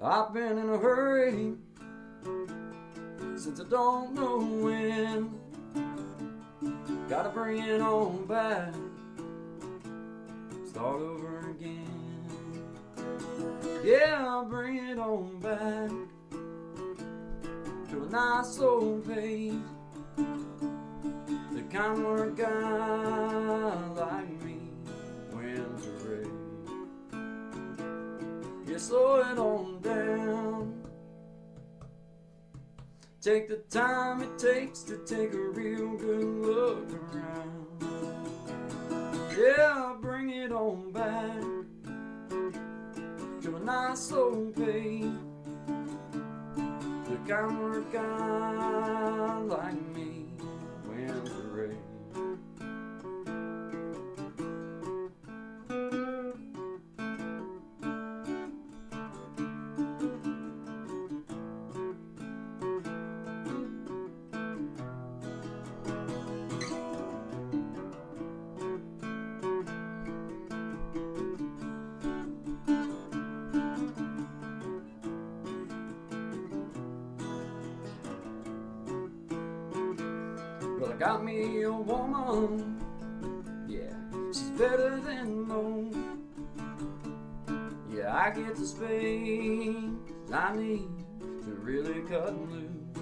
I've been in a hurry since I don't know when. Gotta bring it on back, start over again. Yeah, I'll bring it on back to a nice old pace, the kind where a guy like me wins a race. Yeah, slow it on down. Take the time it takes to take a real good look around. Yeah, I'll bring it on back to a nice old pace, the kind where a guy like me wins a race. Well, I got me a woman, yeah, she's better than most. Yeah, I get the space I need to really cut loose.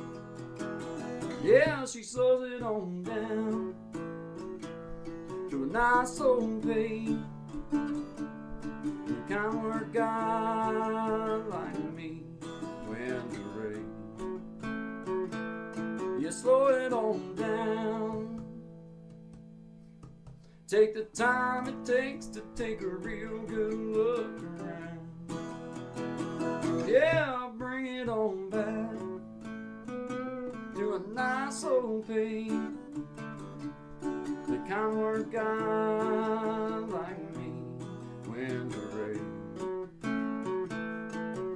Yeah, she slows it on down to a nice old pace, the kind where a guy like me wins a race. You slow it on down. Take the time it takes to take a real good look around. Yeah, I'll bring it on back to a nice old pace, the kind where a guy like me wins a race.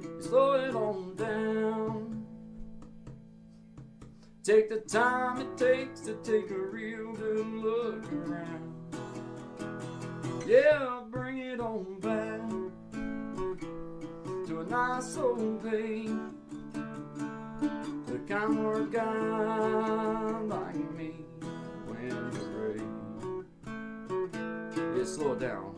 You slow it on down. Take the time it takes to take a real good look around. Yeah, I'll bring it on back to a nice old pace, the kind where a guy like me wins a race. Yeah, slow it down.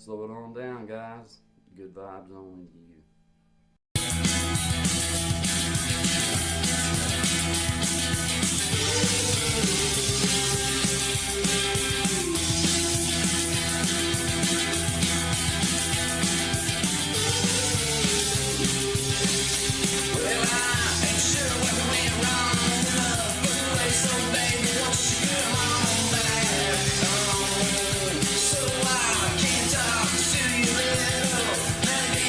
Slow it on down, guys. Good vibes only to you. Well, I ain't sure what went wrong in the first place, so baby, won't you come on back home? So I can't talk to you little, maybe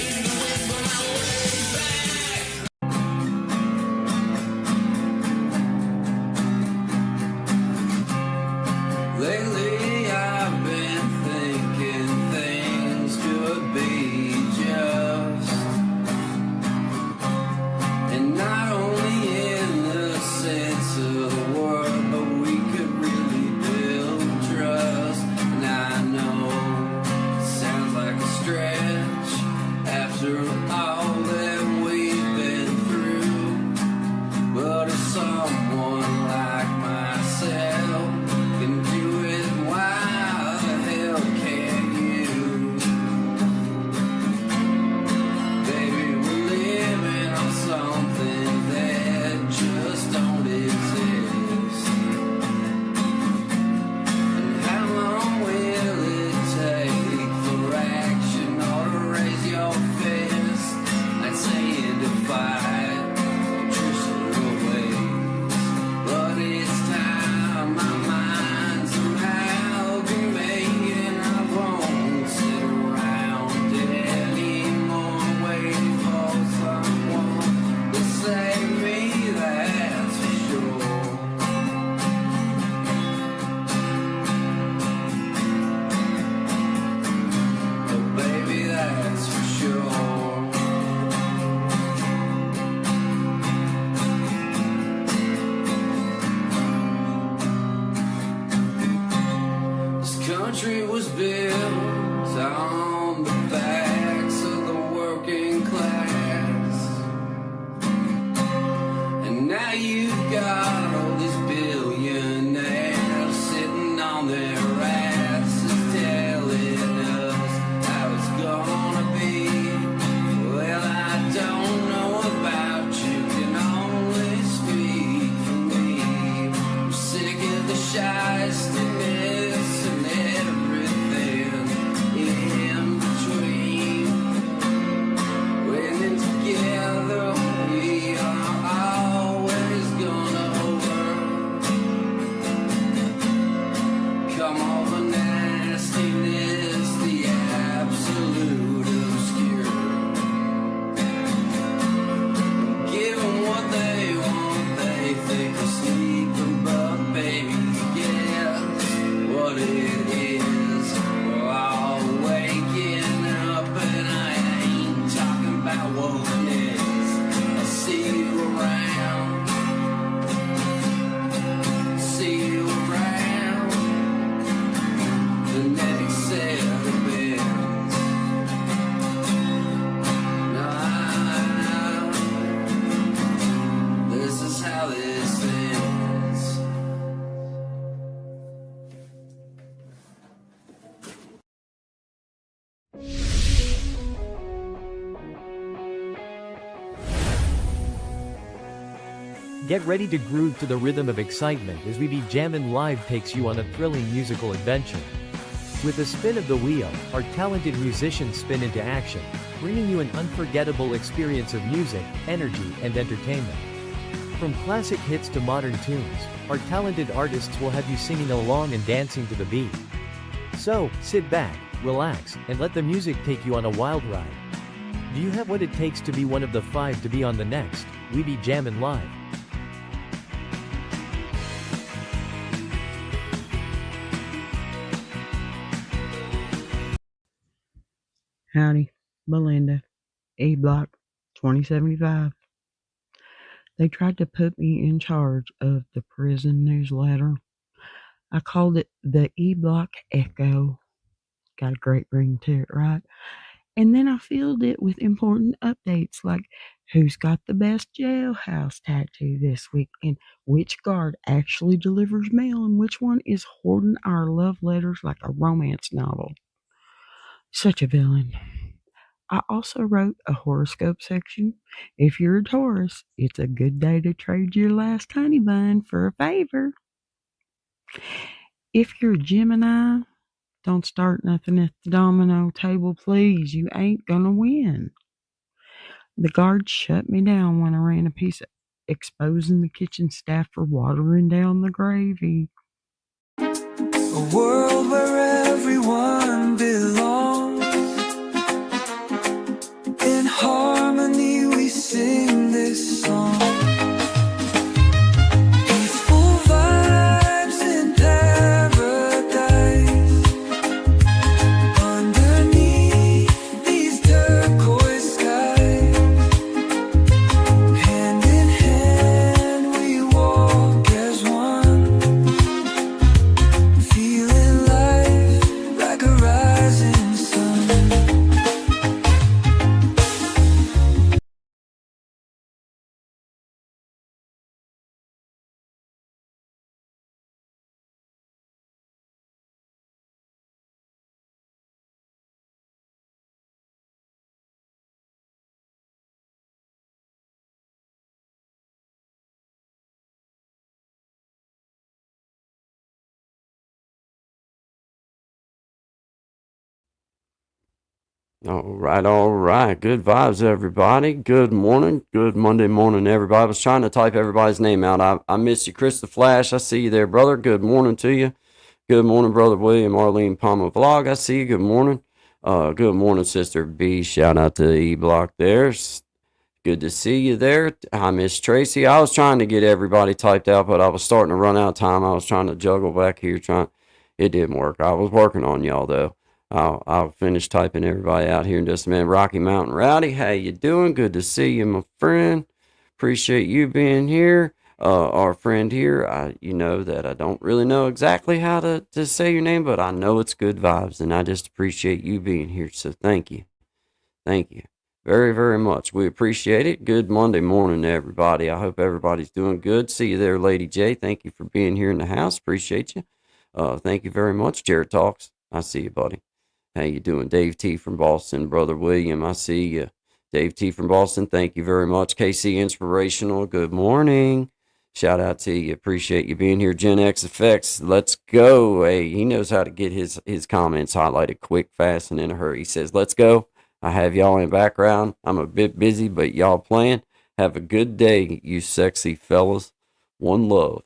even with my way back. Lately I've been thinking things could be just, and not only in the sense of the word, but we could really build trust. And I know it sounds like a stretch after all that we've been through, but if someone like myself can do it, why the hell can't you? Baby, we're living on something that just don't exist. And how long will it take for action or to raise your fist? I'd say it to fight traditional ways, but it's time my mind somehow can make it. I won't sit around anymore waiting for someone to save me, that's for sure. Oh baby, that's for sure. This country was built on the backs of the working class, and now you've got all these billionaires sitting on their asses telling us how it's gonna be. Well, I don't know about you, can only speak for me. I'm sick of the shystiness and everything in between. When together we are always gonna overcome all the nastiness, the absolute obscure. Give them what they want, they think of sleeping, but baby, guess what it is? We're all waking up, and I ain't talking about what is. I'll see you around, see you around the next set of beds. Now, this is how this ends. Get ready to groove to the rhythm of excitement as We Be Jammin' Live takes you on a thrilling musical adventure. With a spin of the wheel, our talented musicians spin into action, bringing you an unforgettable experience of music, energy, and entertainment. From classic hits to modern tunes, our talented artists will have you singing along and dancing to the beat. So, sit back, relax, and let the music take you on a wild ride. Do you have what it takes to be one of the 5 to be on the next We Be Jammin' Live? Howdy, Belinda, E Block 2075. They tried to put me in charge of the prison newsletter. I called it the E Block Echo. Got a great ring to it, right? And then I filled it with important updates like who's got the best jailhouse tattoo this week, and which guard actually delivers mail, and which one is hoarding our love letters like a romance novel. Such a villain. I also wrote a horoscope section. If you're a Taurus, it's a good day to trade your last honey bun for a favor. If you're a Gemini, don't start nothing at the domino table, please. You ain't gonna win. The guards shut me down when I ran a piece of exposing the kitchen staff for watering down the gravy. A world where everyone belongs. In harmony we sing this song. Peaceful vibes in paradise. Underneath these turquoise skies. Hand in hand we walk as one. Feeling life like a rising sun. All right. Good vibes, everybody. Good morning. Good Monday morning, everybody. I was trying to type everybody's name out. I miss you, Chris the Flash. I see you there, brother. Good morning to you. Good morning, brother William Arlene Palmer Vlog. I see you. Good morning. Good morning, Sister B. Shout out to E Block there. Good to see you there. Hi, Miss Tracy. I was trying to get everybody typed out, but I was starting to run out of time. I was trying to juggle back here. It didn't work. I was working on y'all, though. I'll finish typing everybody out here in just a minute. Rocky Mountain Rowdy, how you doing? Good to see you, my friend. Appreciate you being here. Our friend here, you know that I don't really know exactly how to say your name, but I know it's good vibes, and I just appreciate you being here. So thank you. Thank you very, very much. We appreciate it. Good Monday morning to everybody. I hope everybody's doing good. See you there, Lady J. Thank you for being here in the house. Appreciate you. Thank you very much. Jared Talks. I see you, buddy. How you doing? Dave T from Boston. Brother William, I see you. Dave T from Boston, thank you very much. KC Inspirational, good morning. Shout out to you. Appreciate you being here. Gen X Effects, let's go. Hey, he knows how to get his comments highlighted quick, fast, and in a hurry. He says, let's go. I have y'all in the background. I'm a bit busy, but y'all playing. Have a good day, you sexy fellas. One love.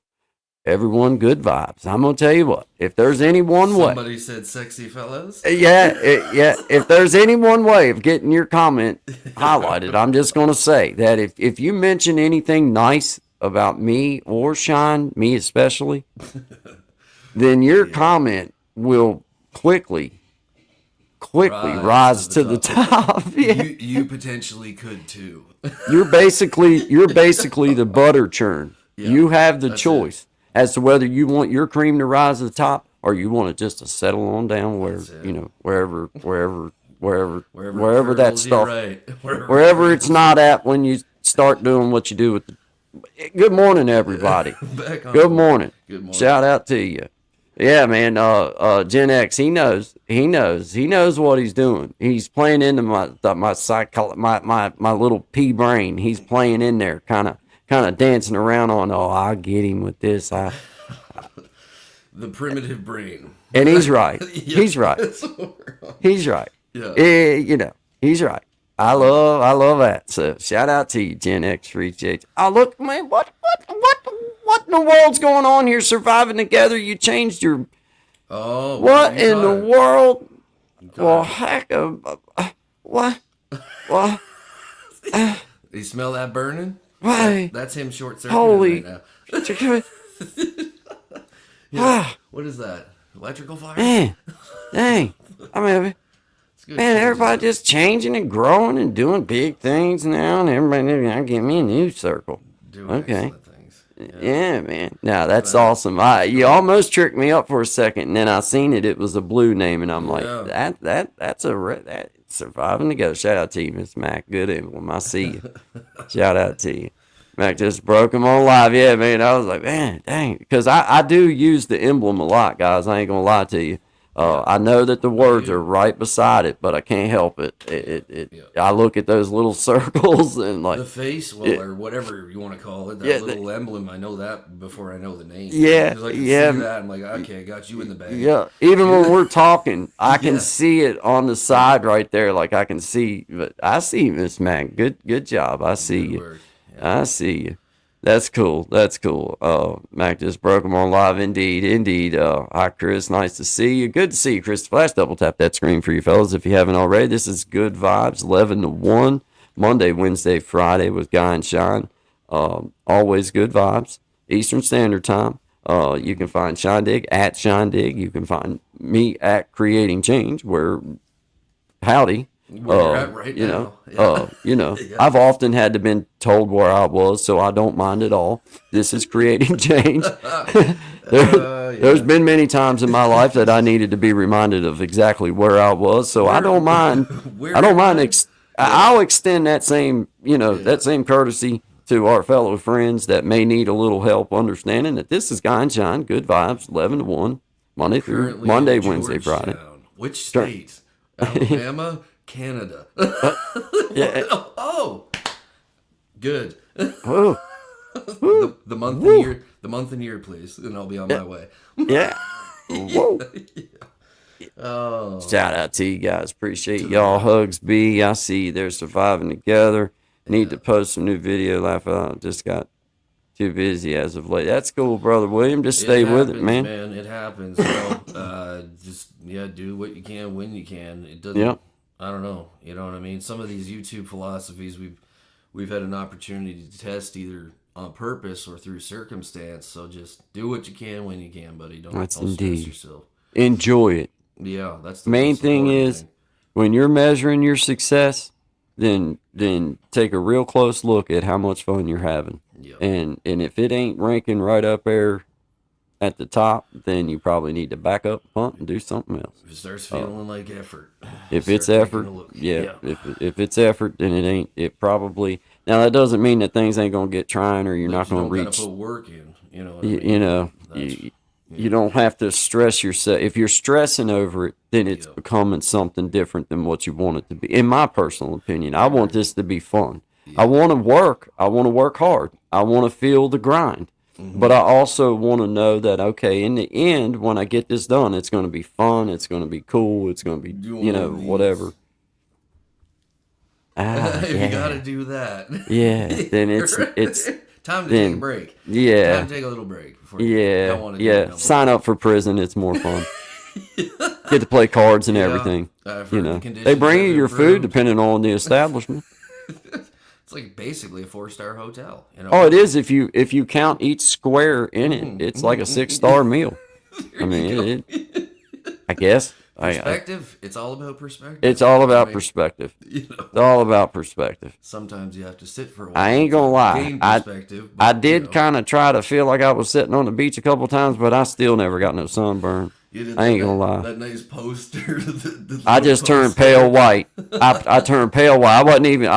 Everyone, good vibes. I'm gonna tell you what. If there's any one way, somebody said sexy fellows. Yeah. If there's any one way of getting your comment highlighted, I'm just gonna say that if you mention anything nice about me or Shine, me especially, then your comment will quickly rise to the top. Yeah. You potentially could too. You're basically the butter churn. Yeah, you have the choice as to whether you want your cream to rise to the top or you want it just to settle on down where, you know, wherever that stuff, right. wherever it's not at when you start doing what you do with the. Good morning, everybody. Good morning. Good morning. Shout out to you. Yeah, man. Gen X, he knows what he's doing. He's playing into my little pea brain. He's playing in there, kind of dancing around on, I get him with this. The primitive brain. And he's right. He's right. He's right. Yeah. You know, he's right. I love that. So shout out to you, Gen X Free J. Oh, look, man, what in the world's going on here? Surviving Together. You changed your. Oh. What in the world? Well, heck of what? What? You smell that burning? Why? That's him short circuiting Holy. right now. Yeah. What is that? Electrical fire? Man, dang. I mean, man, everybody just changing and growing and doing big things now, and everybody give me a new circle. Doing excellent things. Yeah, man. Now that's awesome. You almost tricked me up for a second, and then I seen it was a blue name, and I'm like, that's Surviving Together. Shout out to you, Miss Mac. Good emblem. I see you. Shout out to you. Mac just broke him on live. Yeah, man. I was like, man, dang. Because I do use the emblem a lot, guys. I ain't going to lie to you. I know that the words are right beside it, but I can't help it. I look at those little circles and like the face, or whatever you want to call it, that little emblem. I know that before I know the name. Yeah, 'Cause I can see that. I'm like, okay, I got you in the bag. Yeah, even when we're talking, I can see it on the side right there. Like I can see, but I see Miss Mac. Good job. I see you. I see you. That's cool. That's cool. Mac just broke them on live. Indeed. Hi, Chris. Nice to see you. Good to see you, Chris. Flash double tap that screen for you fellas if you haven't already. This is Good Vibes, 11 to 1, Monday, Wednesday, Friday with Guy and Shine. Always good vibes. Eastern Standard Time. You can find Shine Dig at Shine Dig. You can find me at Creating Change, where howdy. Where you're at right now. I've often had to been told where I was, so I don't mind at all. This is Creating Change. There's been many times in my life that I needed to be reminded of exactly where I was, so I don't mind. I'll extend that same, that same courtesy to our fellow friends that may need a little help understanding that this is Guy and Shine, Good Vibes, 11 to 1, Monday, Wednesday, Friday. Which state? Alabama, Canada. Oh, good. Oh. The month and year, please, and I'll be on my way. Yeah. Whoa. Oh. Shout out to you guys. Appreciate y'all. Hugs B. I see they're surviving together. Need to post some new video. Laugh out. Just got too busy as of late. That's cool, brother William. Just stay with it, man. It happens. Do what you can when you can. It doesn't. I don't know. You know what I mean? Some of these YouTube philosophies we've had an opportunity to test either on purpose or through circumstance. So just do what you can when you can, buddy. Don't stress yourself. Enjoy it. Yeah, that's the main thing is when you're measuring your success, then take a real close look at how much fun you're having. Yep. And if it ain't ranking right up there at the top, then you probably need to back up, punt, and do something else. If it starts feeling like effort. If it's effort, if it's effort, then it ain't. It probably. Now that doesn't mean that things ain't gonna get trying or you're not gonna reach. Put work in. You know. You don't have to stress yourself. If you're stressing over it, then it's becoming something different than what you want it to be. In my personal opinion, I want this to be fun. I want to work. I want to work hard. I want to feel the grind. Mm-hmm. But I also want to know that, okay, in the end, when I get this done, it's going to be fun. It's going to be cool. It's going to be, whatever. You got to do that. Yeah. Then it's time to take a break. Yeah. Time to take a little break. Sign up for prison. It's more fun. Get to play cards and everything. They bring you your food depending on the establishment. It's like basically a 4-star hotel. Oh, it is if you count each square in it. It's like a 6-star meal. I mean, I guess. Perspective. It's all about perspective. It's all about perspective. It's all about perspective. Sometimes you have to sit for a while. I ain't gonna lie. I did kind of try to feel like I was sitting on the beach a couple times, but I still never got no sunburn. I ain't gonna lie. That nice poster. I just turned pale white. I turned pale white. I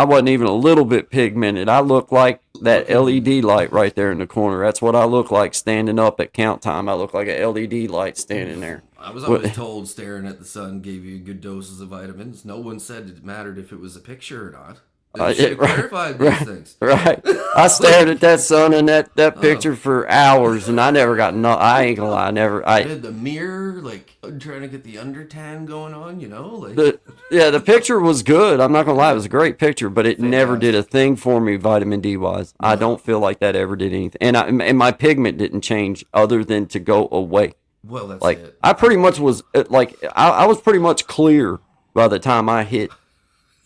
wasn't even a little bit pigmented. I looked like that LED light right there in the corner. That's what I look like standing up at count time. I look like a LED light standing there. I was always told staring at the sun gave you good doses of vitamins. No one said it mattered if it was a picture or not. They should have clarified these things. Right. I stared at that sun and that picture for hours, and I never got I ain't gonna lie, I never. I had the mirror, like trying to get the undertan going on, the picture was good. I'm not gonna lie, it was a great picture, but it never did a thing for me, vitamin D wise. No. I don't feel like that ever did anything, and my pigment didn't change other than to go away. Well, that's it. I pretty much was I was pretty much clear by the time I hit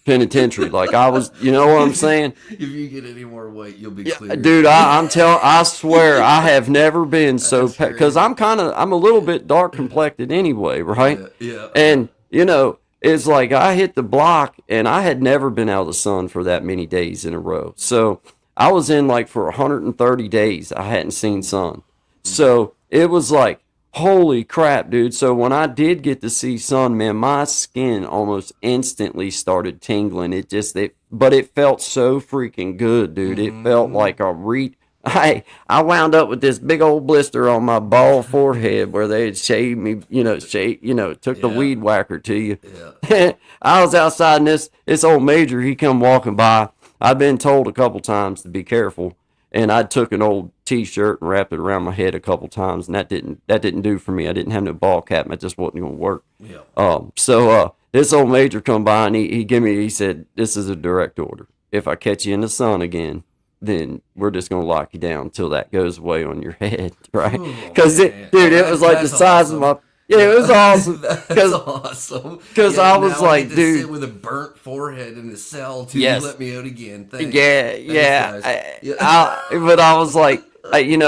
penitentiary. I was, you know what I'm saying? If you get any more white, you'll be clear. Dude, I swear I have never been so because I'm a little bit dark complected anyway, right? Yeah. And it's like I hit the block and I had never been out of the sun for that many days in a row. So I was in for 130 days I hadn't seen sun. So it was like, holy crap, dude. So when I did get to see sun, man, my skin almost instantly started tingling. But it felt so freaking good, dude. It felt like a I wound up with this big old blister on my bald forehead where they had shaved me, took the weed whacker to you. Yeah. I was outside and this old major, he come walking by. I've been told a couple times to be careful, and I took an old t-shirt and wrapped it around my head a couple times, and that didn't do for me. I didn't have no ball cap, and it just wasn't gonna work. Yeah. So this old major come by and he said, "This is a direct order. If I catch you in the sun again, then we're just gonna lock you down until that goes away on your head, right?" Because it was like the size of my. Yeah, it was awesome. That's awesome. Because I was like, dude, sit with a burnt forehead in the cell till yes. you let me out again. Thanks. Yeah. But I was like, in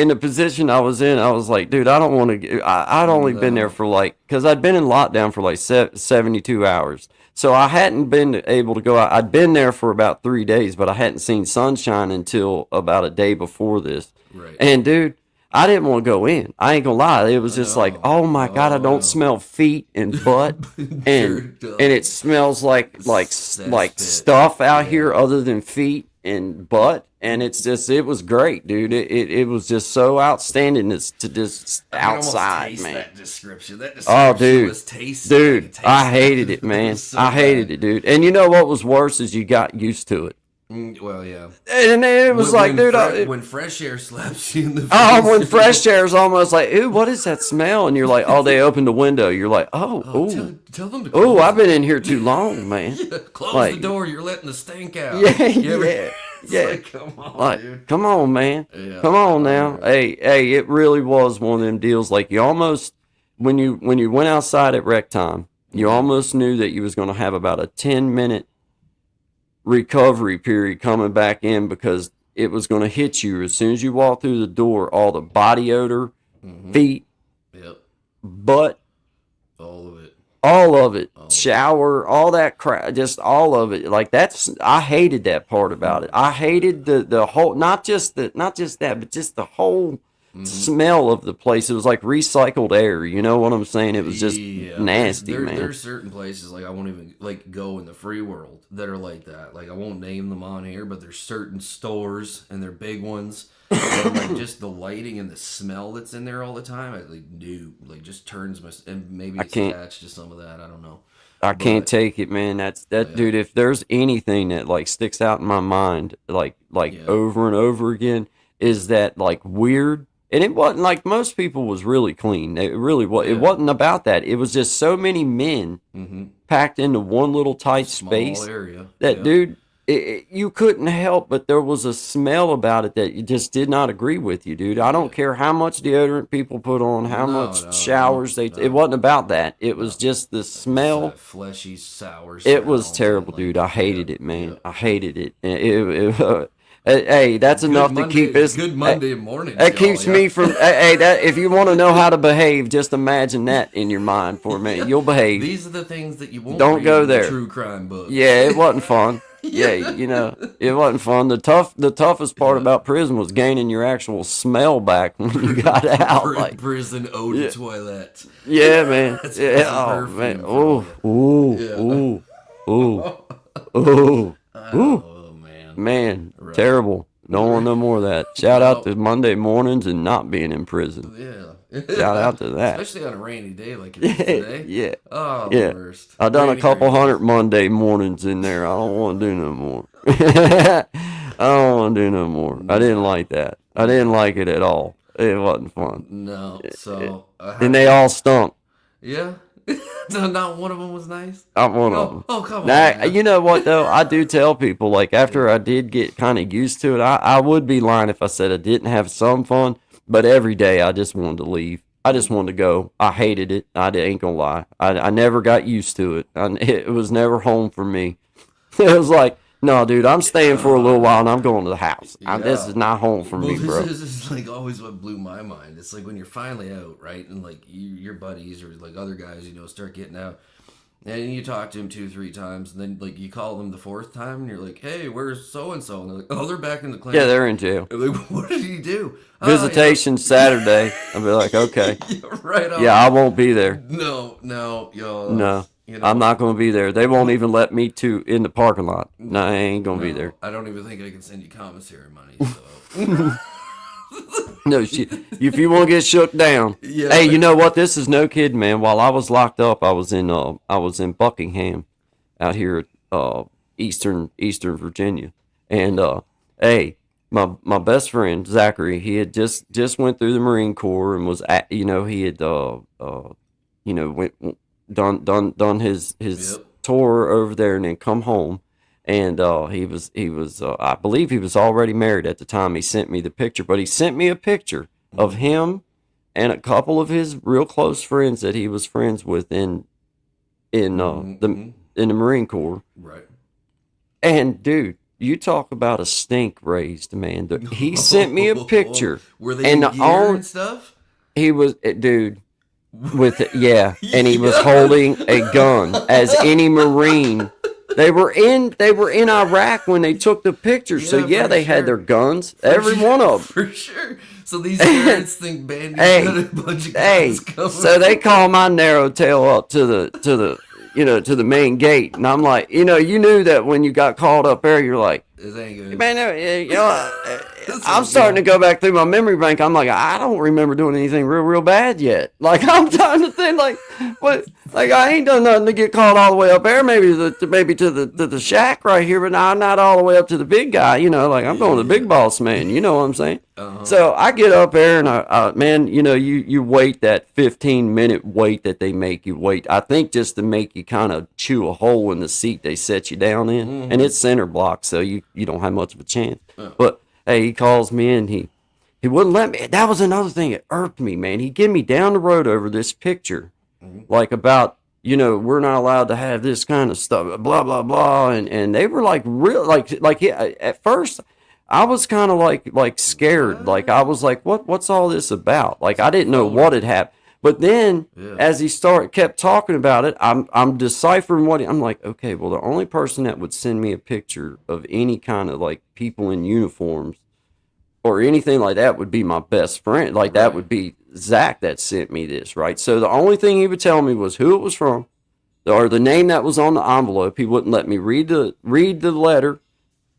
the position I was in, I was like, dude, I don't want to. I'd only been there for because I'd been in lockdown for 72 hours. So I hadn't been able to go out. I'd been there for about 3 days, but I hadn't seen sunshine until about a day before this. Right. And dude, I didn't want to go in. I ain't gonna lie. It was just like, oh my God, I don't smell feet and butt, and it smells like stuff out here other than feet and butt. And it was great, dude. It was just so outstanding to just outside, man. That description. Was tasty. Dude, I hated it, man. I hated it, dude. And you know what was worse is you got used to it. Well, yeah. And it was when fresh air slaps you in the face. Oh, when fresh air is almost like, ooh, what is that smell? And you're like, oh, they opened the window. You're like, ooh. Tell them to close. Ooh, I've been in here too long, man. Close the door. You're letting the stink out. Yeah. Like, come on, dude. Come on, man. Yeah. Come on now. Hey, it really was one of them deals. Like you almost, when you went outside at rec time, you almost knew that you was going to have about a 10-minute recovery period coming back in, because it was going to hit you as soon as you walk through the door. All the body odor, feet, butt, all of it, shower, all that crap, just all of it. Like I hated that part about it. I hated the whole, not just that, but just the whole smell of the place. It was like recycled air. You know what I'm saying? It was just nasty, man. There's certain places, like I won't even go in the free world that are like that. Like I won't name them on here, but there's certain stores, and they're big ones. Like just the lighting and the smell that's in there all the time, just turns my, and maybe it's attached to some of that. I don't know. I can't take it, man. Dude. If there's anything that sticks out in my mind, over and over again, is that weird. And it wasn't like most people was really clean. It really was. It wasn't about that. It was just so many men packed into one little tight space area. That dude, you couldn't help, but there was a smell about it that you just did not agree with you, dude. I don't care how much deodorant people put on, how much showers it wasn't about that. It was just the smell. That fleshy, sour smell. It was terrible, dude. I hated it, man. Yeah. I hated it. Hey, that's enough to keep us. Good Monday morning. That keeps me from. If you want to know how to behave, just imagine that in your mind for a minute. You'll behave. These are the things that you won't. Don't go there. True crime book. Yeah, it wasn't fun. Yeah, it wasn't fun. The toughest part about prison was gaining your actual smell back when you got out. Prison eau de toilette. Yeah, man. Oh man. Ooh. Man, right. Terrible. Don't want no more of that. Shout out to Monday mornings and not being in prison. Yeah. Shout out to that. Especially on a rainy day like it is today. Yeah. Oh, yeah. Worst. I've done a couple hundred Monday mornings in there. I don't want to do no more. I don't want to do no more. I didn't like that. I didn't like it at all. It wasn't fun. No. So. And they all stunk. Yeah. Not one of them was nice. Not one of them. Oh, come on. Man. You know what though? I do tell people, after I did get kind of used to it, I would be lying if I said I didn't have some fun. But every day I just wanted to leave. I just wanted to go. I hated it. I ain't gonna lie. I never got used to it. It was never home for me. It was like, no, dude, I'm staying for a little while and I'm going to the house. Yeah. This is not home for me, bro. This is always what blew my mind. It's like when you're finally out, right? And your buddies or other guys, start getting out. And you talk to them 2-3 times, and then you call them the 4th time, and you're like, "Hey, where's so and so?" And they're like, "Oh, they're back in the clinic." Yeah, they're in jail. Like, what did he do? Visitation Saturday. I'll be like, okay, right on. Yeah, I won't be there. No, yo. No. You know, I'm not going to be there. They won't even let me in the parking lot. No, I ain't going to be there. I don't even think I can send you commissary money. So. No shit. If you want to get shook down, Yeah. hey, you know what? This is no kidding, man. While I was locked up, I was in Buckingham, out here, Eastern Virginia, and hey, my best friend Zachary, he had just went through the Marine Corps and was at, he had done his Yep. tour over there and then come home. And he was I believe he was already married at the time he sent me the picture, but he sent me a picture of him and a couple of his real close friends that he was friends with in the Marine Corps. Right. And dude, you talk about a stink raised, man. He sent me a picture. Were they in gear and stuff? He was, dude, with and he was holding a gun as any Marine. They were in Iraq when they took the picture, so they had their guns, one of them. For sure. So these parents think Bandy's got a bunch of guns coming. So they call my narrow tail up to the main gate, and I'm like, you knew that when you got called up there, you're like, this ain't good. Man, I'm starting to go back through my memory bank. I'm like, I don't remember doing anything real bad yet. Like, I'm trying to think, like, what? Like, I ain't done nothing to get called all the way up there. Maybe to the shack right here, but I'm not all the way up to the big guy. Like I'm going to the big boss man. You know what I'm saying? Uh-huh. So I get up there and man, you wait that 15-minute wait that they make you wait. I think just to make you kind of chew a hole in the seat they set you down in, and it's center block, so you don't have much of a chance. But hey, he calls me in. He wouldn't let me. That was another thing that irked me, man. He get me down the road over this picture, like about, we're not allowed to have this kind of stuff, blah blah blah, and they were like real, at first I was kind of like scared, like I was like, what's all this about? Like I didn't know what had happened. But then, as he kept talking about it, I'm deciphering I'm like, okay, well, the only person that would send me a picture of any kind of like people in uniforms or anything like that would be my best friend. Like that would be Zach that sent me this, right? So the only thing he would tell me was who it was from, or the name that was on the envelope. He wouldn't let me read the letter,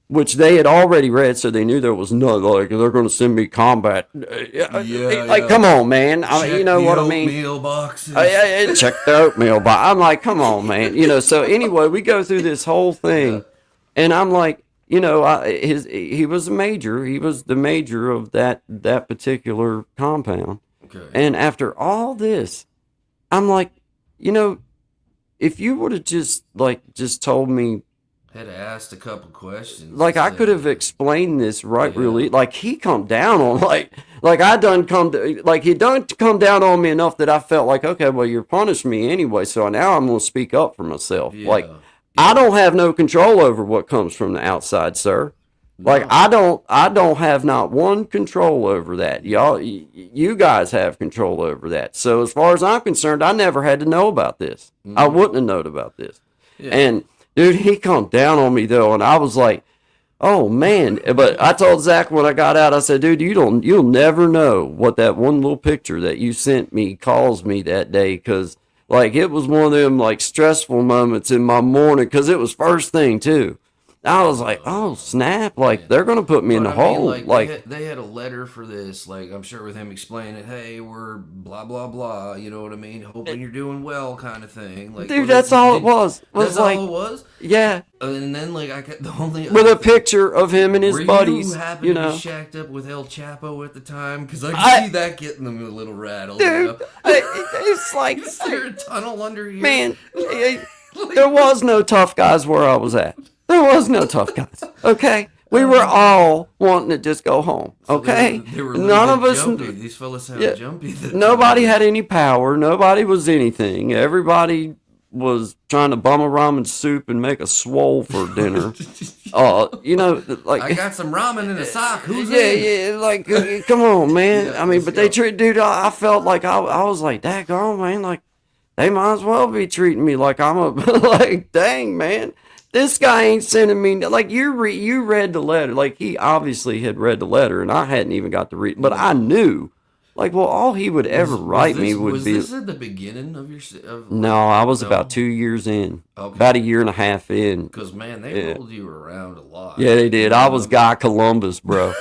which they had already read, so they knew there was no, like, they're going to send me combat. Come on, man. You know what I mean? Oatmeal boxes. Check the oatmeal box. I'm like, come on, man. So anyway, we go through this whole thing, and I'm like, he was a major. He was the major of that particular compound. Okay. And after all this, I'm like, if you would have just told me, had asked a couple questions. Like I could have explained this really. Like he come down on he done come down on me enough that I felt like, okay, well, you're punishing me anyway, so now I'm gonna speak up for myself. I don't have no control over what comes from the outside, sir. No. Like I don't have not one control over that. Y'all, you guys have control over that. So as far as I'm concerned, I never had to know about this. I wouldn't have known about this. And dude, he come down on me though, and I was like, "Oh man!" But I told Zach when I got out, I said, "Dude, you'll never know what that one little picture that you sent me calls me that day, because like it was one of them like stressful moments in my morning, because it was first thing too." I was like, "Oh snap!" Like they're gonna put me in the hole. Like they had a letter for this. Like I'm sure with him explaining, "Hey, we're blah blah blah." You know what I mean? Hoping you're doing well, kind of thing. Like, dude, that's all it was. That's all it was. Yeah. And then like the only with a picture of him and his buddies. You happened to be shacked up with El Chapo at the time, because I can see that getting them a little rattled. Dude, it's like, is there a tunnel under here? Man, there was no tough guys where I was at. There was no tough guys. Okay, we were all wanting to just go home. Okay, they were none of us. Jumpy. These fellas sounded jumpy. Nobody had any power. Nobody was anything. Everybody was trying to bum a ramen soup and make a swole for dinner. Like I got some ramen in a sock. Who's in? Like come on, man. I mean, but they treat, dude. I felt like I was like, daggone, man. Like they might as well be treating me like I'm a like, dang, man. This guy ain't sending me, like, you read the letter. Like, he obviously had read the letter, and I hadn't even got to read, but I knew Like, well, all he would ever write me would be. Was this at the beginning of your? No, I was about 2 years in. Okay. About a year and a half in. Because man, they rolled you around a lot. Yeah, they did. I was Guy Columbus, bro.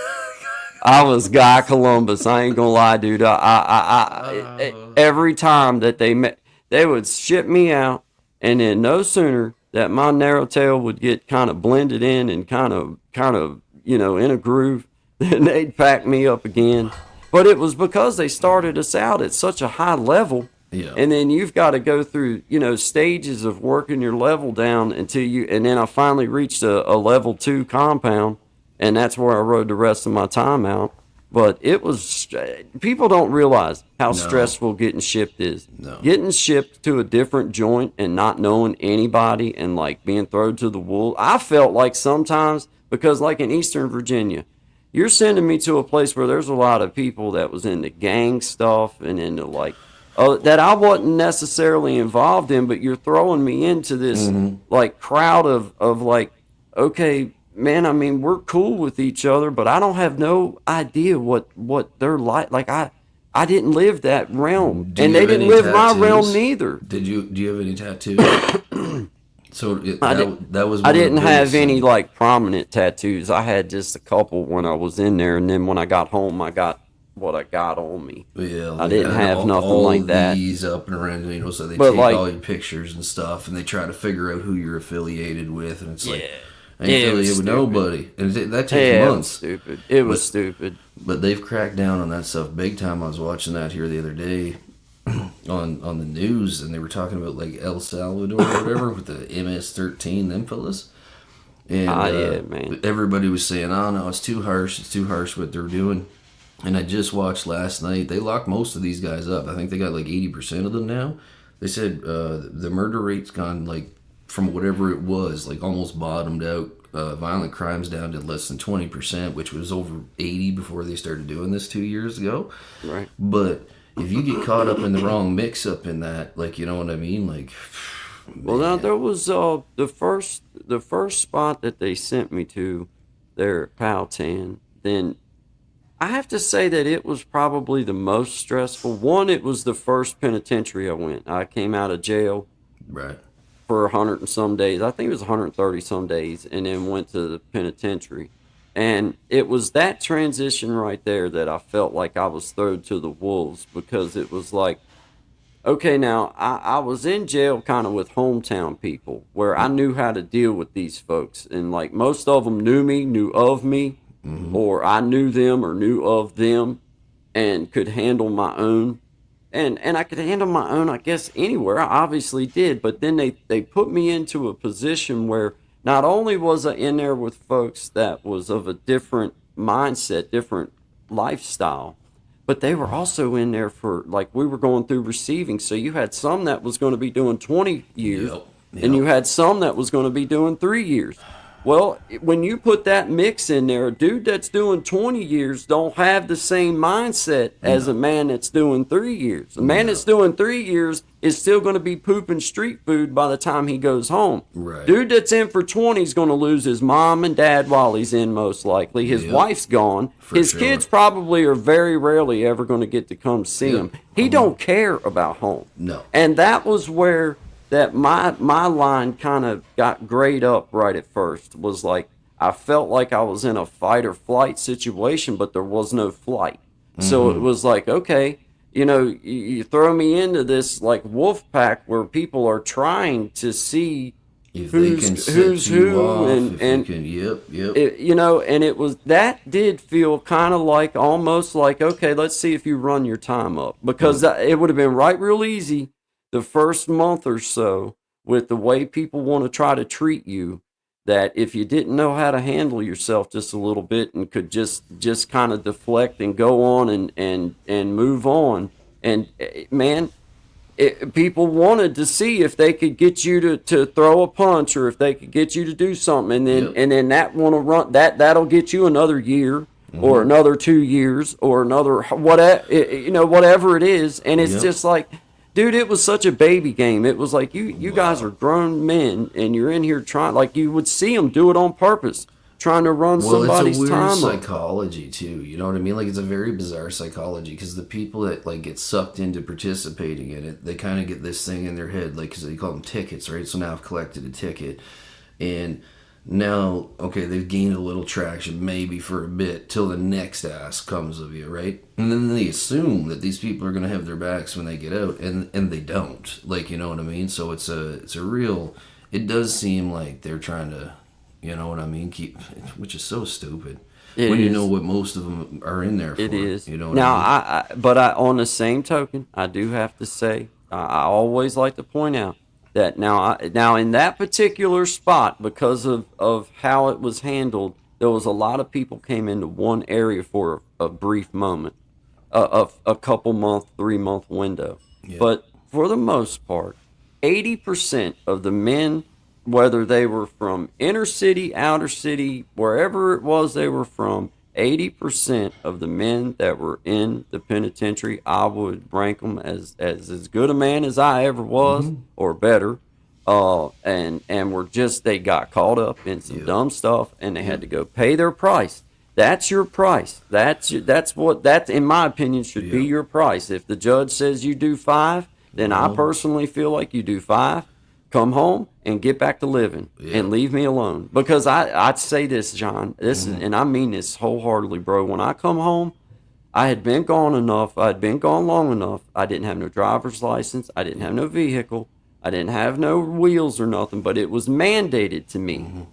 I was Guy Columbus. I ain't gonna lie, dude. Every time that they met, they would ship me out, and then no sooner that my narrow tail would get kind of blended in and kind of, in a groove, then they'd pack me up again. But it was because they started us out at such a high level. Yeah. And then you've got to go through, stages of working your level down and then I finally reached a level 2 compound, and that's where I rode the rest of my time out. But it was, people don't realize how stressful getting shipped is. No. Getting shipped to a different joint and not knowing anybody and like being thrown to the wolves. I felt like sometimes, because like in Eastern Virginia, you're sending me to a place where there's a lot of people that was into gang stuff and into like, that I wasn't necessarily involved in, but you're throwing me into this like crowd of like, okay, man, I mean, we're cool with each other, but I don't have no idea what they're like. Like I didn't live that realm, and they didn't live my realm neither. Do you have any tattoos? So that was. I didn't have any like prominent tattoos. I had just a couple when I was in there, and then when I got home, I got what I got on me. Yeah, I didn't have nothing like that. These up and around, so they take all your pictures and stuff, and they try to figure out who you're affiliated with, and it's like. I ain't affiliated with nobody, and that takes months. It was stupid. But they've cracked down on that stuff big time. I was watching that here the other day on the news, and they were talking about like El Salvador or whatever with the MS-13, them fellas. And man. Everybody was saying, "Oh no, it's too harsh what they're doing." And I just watched last night. They locked most of these guys up. I think they got like 80% of them now. They said the murder rate's gone like. From whatever it was, like almost bottomed out. Violent crimes down to less than 20%, which was over 80 before they started doing this 2 years ago. Right. But if you get caught up in the wrong mix-up in that, like, you know what I mean? Like, well, now there was the first spot that they sent me to there at Powhatan. Then I have to say that it was probably the most stressful. One, it was the first penitentiary I went. I came out of jail. Right. For 100 and some days. I think it was 130 some days, and then went to the penitentiary. And it was that transition right there that I felt like I was thrown to the wolves, because it was like, okay, now I was in jail kind of with hometown people where I knew how to deal with these folks. And like most of them knew of me, or I knew them or knew of them and could handle my own. And I could handle my own, I guess, anywhere. I obviously did. But then they put me into a position where not only was I in there with folks that was of a different mindset, different lifestyle, but they were also in there for, like, we were going through receiving. So you had some that was going to be doing 20 years, and you had some that was going to be doing 3 years. Well, when you put that mix in there, a dude that's doing 20 years don't have the same mindset as a man that's doing 3 years. A man that's doing 3 years is still going to be pooping street food by the time he goes home. Right. Dude that's in for 20 is going to lose his mom and dad while he's in, most likely. His wife's gone. His kids probably are very rarely ever going to get to come see him. He don't care about home. No. And that was where... that my line kind of got grayed up right at first. Was like, I felt like I was in a fight or flight situation, but there was no flight. So it was like, okay, you throw me into this like wolf pack where people are trying to see if who's who, and and it was, that did feel kind of like, almost like, okay, let's see if you run your time up, because it would have been right real easy the first month or so with the way people want to try to treat you, that if you didn't know how to handle yourself just a little bit and could just kind of deflect and go on and move on. And man, people wanted to see if they could get you to throw a punch, or if they could get you to do something. And then that want to run, that'll get you another year or another 2 years or another, whatever it is. And it's just like, dude, it was such a baby game. It was like, you guys are grown men, and you're in here trying, like, you would see them do it on purpose. trying to run somebody's it's a weird time up. psychology too. You know what I mean? Like, it's a very bizarre psychology because the people that like get sucked into participating in it, they kind of get this thing in their head, like, because they call them tickets, right? So now I've collected a ticket, and now, okay, they've gained a little traction maybe for a bit till the next ask comes of you, right? And then they assume that these people are going to have their backs when they get out, and they don't. Like, you know what I mean? So it's a real. It does seem like they're trying to, you know what I mean, keep, which is so stupid. When you know what most of them are in there for. It is. You know what now, I mean? But on the same token, I do have to say, I always like to point out that now in that particular spot, because of how it was handled, there was a lot of people came into one area for a brief moment, a couple month, 3-month window. Yeah. But for the most part, 80% of the men, whether they were from inner city, outer city, wherever it was they were from, 80% of the men that were in the penitentiary, I would rank them as good a man as I ever was, or better. And were just, they got caught up in some dumb stuff, and they had to go pay their price. That's your price. That's in my opinion should be your price. If the judge says you do 5, then I personally feel like you do 5. Come home and get back to living and leave me alone. Because I'd say this, John, is, and I mean this wholeheartedly, bro. When I come home, I had been gone enough. I had been gone long enough. I didn't have no driver's license. I didn't have no vehicle. I didn't have no wheels or nothing, but it was mandated to me.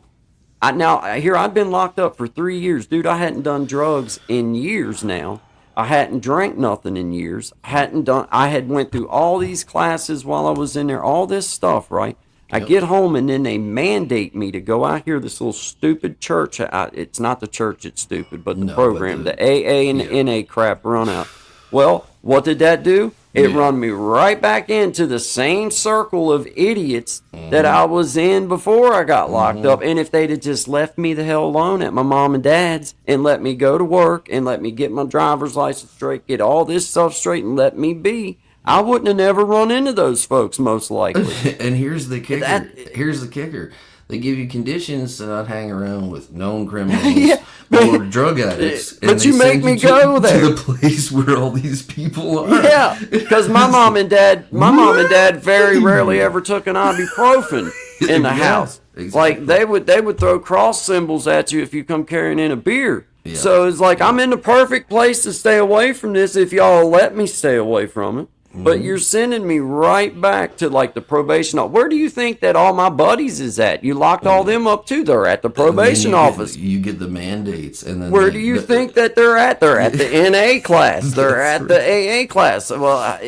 I'd been locked up for 3 years. Dude, I hadn't done drugs in years now. I hadn't drank nothing in years. I had went through all these classes while I was in there, all this stuff, right? I get home, and then they mandate me to go out here, this little stupid church. It's not the church, it's stupid, but the program, the AA and the NA crap run out. Well, what did that do? It run me right back into the same circle of idiots that I was in before I got locked up. And if they'd have just left me the hell alone at my mom and dad's and let me go to work and let me get my driver's license straight, get all this stuff straight and let me be, I wouldn't have never run into those folks most likely. And here's the kicker. They give you conditions to not hang around with known criminals or drug addicts. But you make me go there to the place where all these people are. Yeah, because my mom and dad very rarely ever took an ibuprofen in the house. Exactly. Like they would throw cross symbols at you if you come carrying in a beer. Yeah. So it's like I'm in the perfect place to stay away from this if y'all let me stay away from it. But you're sending me right back to like the probation. Where do you think that all my buddies is at? You locked all them up too. They're at the probation office. You get the mandates, and then where do you think that they're at? They're at the NA class. They're at the AA class. Well,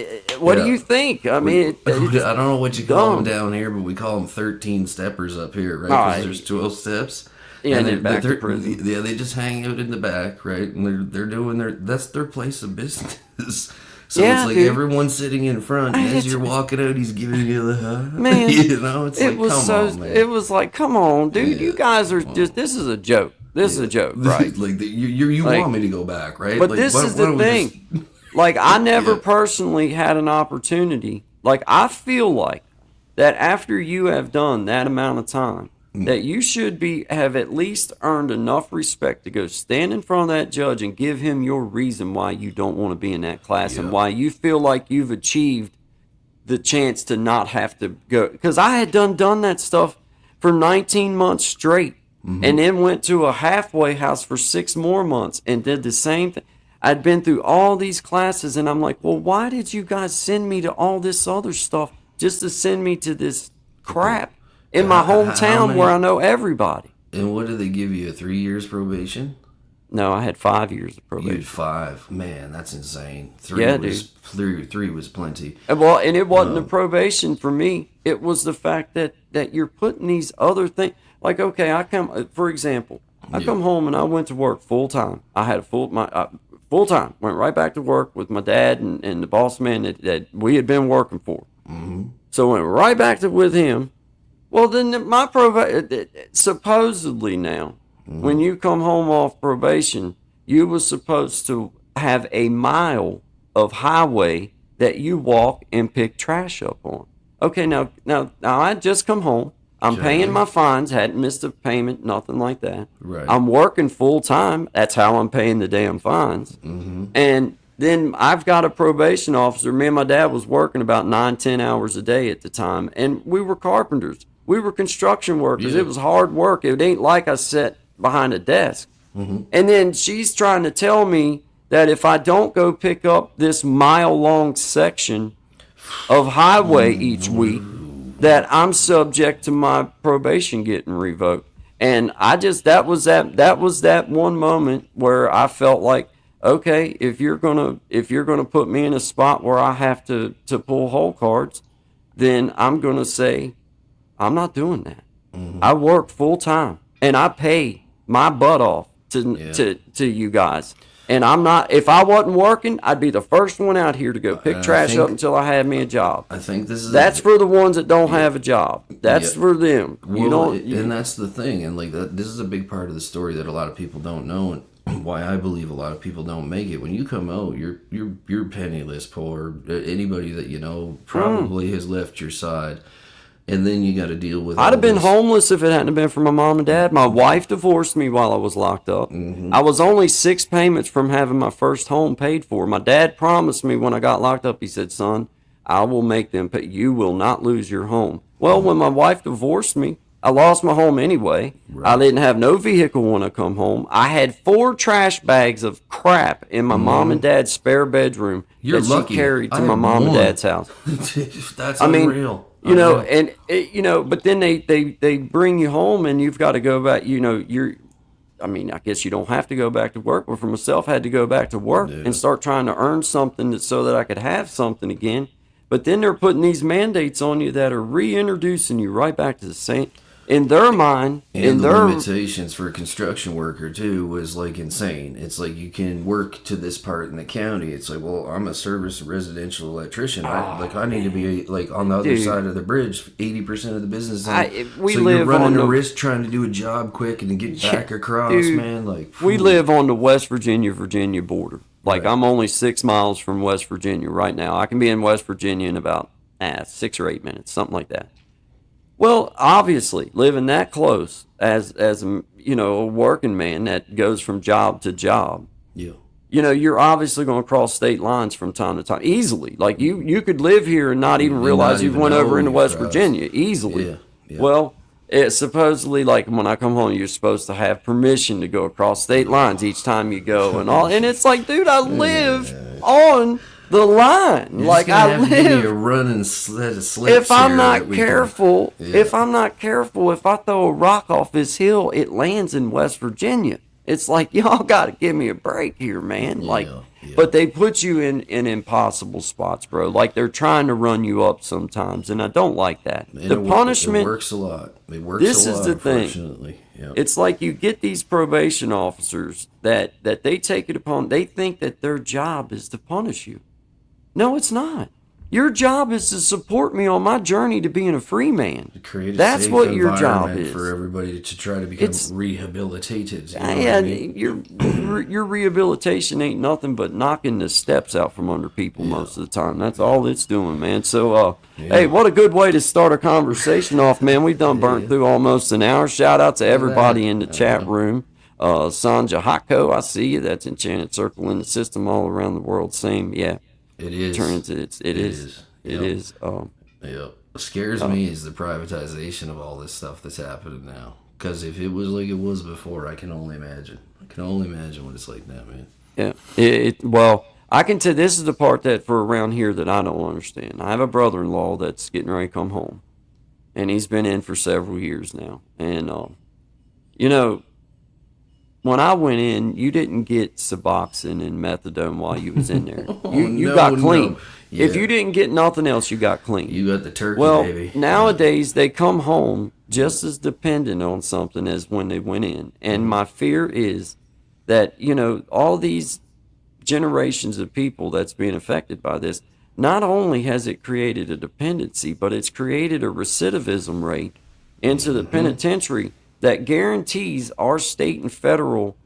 what do you think? I mean, I don't know what you call them down here, but we call them 13 steppers up here, right? Because there's 12 steps. Yeah, and then back to prison. Yeah, they just hang out in the back, right? And they're doing that's their place of business. So it's like everyone's sitting in front, and as you're walking out, he's giving you the man. You know, it's like, come on, man. It was like, come on, dude. You guys are just. This is a joke. This is a joke, right? Like you want me to go back, right? But like, this is the thing. Like I never personally had an opportunity. Like I feel like that after you have done that amount of time, that you should have at least earned enough respect to go stand in front of that judge and give him your reason why you don't want to be in that class and why you feel like you've achieved the chance to not have to go. Because I had done that stuff for 19 months straight and then went to a halfway house for 6 more months and did the same thing. I'd been through all these classes, and I'm like, well, why did you guys send me to all this other stuff just to send me to this crap? In my hometown where I know everybody. And what did they give you, 3 years probation? No, I had 5 years of probation. You had 5. Man, that's insane. 3 was plenty. Well, and it wasn't the probation for me. It was the fact that you're putting these other things. Like, okay, for example, I come home and I went to work full time. I had full time. Went right back to work with my dad and the boss man that we had been working for. So went right back with him. Well, then my supposedly now, when you come home off probation, you were supposed to have a mile of highway that you walk and pick trash up on. Okay, now I just come home. I'm paying my fines, hadn't missed a payment, nothing like that. Right. I'm working full time. That's how I'm paying the damn fines. And then I've got a probation officer. Me and my dad was working about 9-10 hours a day at the time. And we were carpenters. We were construction workers. Yeah. It was hard work. It ain't like I sat behind a desk. And then she's trying to tell me that if I don't go pick up this mile-long section of highway each week, that I'm subject to my probation getting revoked. And I just that was that one moment where I felt like, okay, if you're gonna put me in a spot where I have to pull hole cards, then I'm gonna say I'm not doing that. I work full time and I pay my butt off to you guys. And I'm not, if I wasn't working, I'd be the first one out here to go pick trash up until I had me a job. I think that's for the ones that don't have a job. That's for them. And that's the thing. And like this is a big part of the story that a lot of people don't know, and why I believe a lot of people don't make it. When you come out, you're penniless, poor. Anybody that you know probably has left your side. And then you got to deal with. I'd have been homeless if it hadn't been for my mom and dad. My wife divorced me while I was locked up. I was only 6 payments from having my first home paid for. My dad promised me when I got locked up, he said, "Son, I will make them pay. You will not lose your home." Well, when my wife divorced me, I lost my home anyway. Right. I didn't have no vehicle when I come home. I had 4 trash bags of crap in my mom and dad's spare bedroom that she carried to my mom and dad's house. That's unreal. You know, and but then they bring you home and you've got to go back. You know, I guess you don't have to go back to work, but for myself, I had to go back to work and start trying to earn something so that I could have something again. But then they're putting these mandates on you that are reintroducing you right back to the same. In their mind, and the limitations for a construction worker too was like insane. It's like you can work to this part in the county. It's like, well, I'm a service residential electrician. I need to be like on the other side of the bridge. 80% of the business. You're running a risk trying to do a job quick and get back across, man. Like we live on the West Virginia border. Like I'm only 6 miles from West Virginia right now. I can be in West Virginia in about 6 or 8 minutes, something like that. Well, obviously, living that close as a working man that goes from job to job, you're obviously going to cross state lines from time to time easily. Like you could live here and not even realize you went over into West Virginia easily. Yeah. Well, it's supposedly like when I come home, you're supposed to have permission to go across state lines each time you go and all. And it's like, dude, I live on the line. You're like I live. Give me a run and slips if I'm not careful, if I throw a rock off this hill, it lands in West Virginia. It's like, y'all got to give me a break here, man. But they put you in impossible spots, bro. Like they're trying to run you up sometimes, and I don't like that. The punishment it works a lot. It works this a lot. Is the thing. Unfortunately. Yep. It's like you get these probation officers that they take it upon. They think that their job is to punish you. No, it's not. Your job is to support me on my journey to being a free man. To create a That's safe what your job is for everybody to try to become rehabilitated. Your rehabilitation ain't nothing but knocking the steps out from under people most of the time. That's all it's doing, man. So, hey, what a good way to start a conversation off, man. We've done burnt through almost an hour. Shout out to everybody in the chat room. Sanja Hako, I see you. That's Enchanted Circle in the system all around the world. Same, yeah. It is. It is. What scares me is the privatization of all this stuff that's happening now. Because if it was like it was before, I can only imagine. I can only imagine what it's like now, man. Yeah. Well, I can tell this is the part that for around here that I don't understand. I have a brother-in-law that's getting ready to come home, and he's been in for several years now. And when I went in, you didn't get Suboxone and methadone while you was in there. You got clean. No. Yeah. If you didn't get nothing else, you got clean. You got the turkey, baby. Nowadays, they come home just as dependent on something as when they went in. And my fear is that, all these generations of people that's being affected by this, not only has it created a dependency, but it's created a recidivism rate into the penitentiary that guarantees our state and federal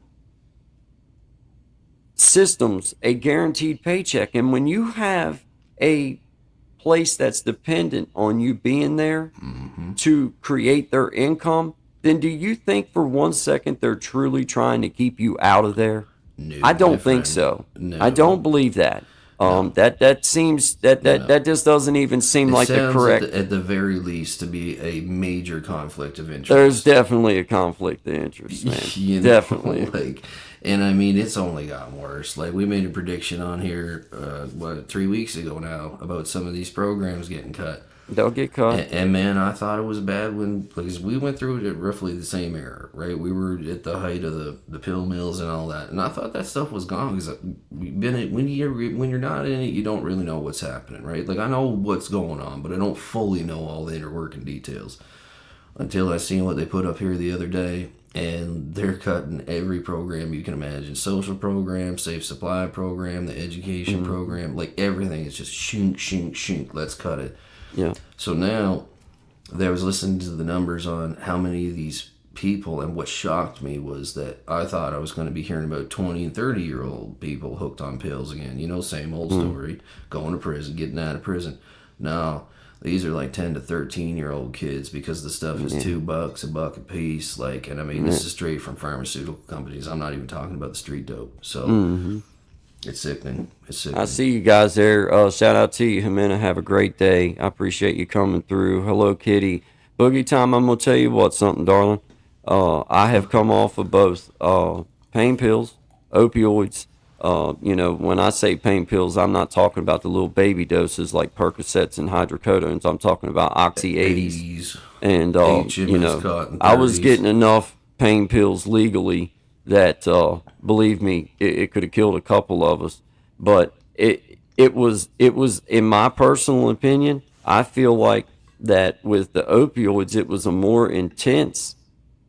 systems a guaranteed paycheck. And when you have a place that's dependent on you being there to create their income, then do you think for 1 second they're truly trying to keep you out of there? No, I my don't think friend. so. No. I don't believe that. That seems that just doesn't even seem It like the sounds correct. at the very least to be a major conflict of interest. There's definitely a conflict of interest, man. You know, Definitely. like, and I mean, it's only gotten worse. Like, we made a prediction on here, 3 weeks ago now, about some of these programs getting cut. They'll get caught. And man, I thought it was bad because we went through it at roughly the same era, right? We were at the height of the pill mills and all that, and I thought that stuff was gone because when you're not in it, you don't really know what's happening, right? Like, I know what's going on, but I don't fully know all the inner working details until I seen what they put up here the other day. And they're cutting every program you can imagine. Social program, safe supply program, the education program, like everything is just shink, shink, shink. Let's cut it. Yeah. So now, I was listening to the numbers on how many of these people, and what shocked me was that I thought I was going to be hearing about 20 and 30-year-old people hooked on pills again. You know, same old story, going to prison, getting out of prison. No, these are like 10 to 13-year-old kids because the stuff is $2, $1 a piece. Like, and I mean, this is straight from pharmaceutical companies. I'm not even talking about the street dope. So it's sickening. It's sickening. I see you guys there. Shout out to you, Jimena. Have a great day. I appreciate you coming through. Hello, Kitty. Boogie Time, I'm going to tell you something, darling. I have come off of both pain pills, opioids. When I say pain pills, I'm not talking about the little baby doses like Percocets and hydrocodones. I'm talking about Oxy 80s. And, I was getting enough pain pills legally that, believe me, it could have killed a couple of us. But it was, in my personal opinion, I feel like that with the opioids, it was a more intense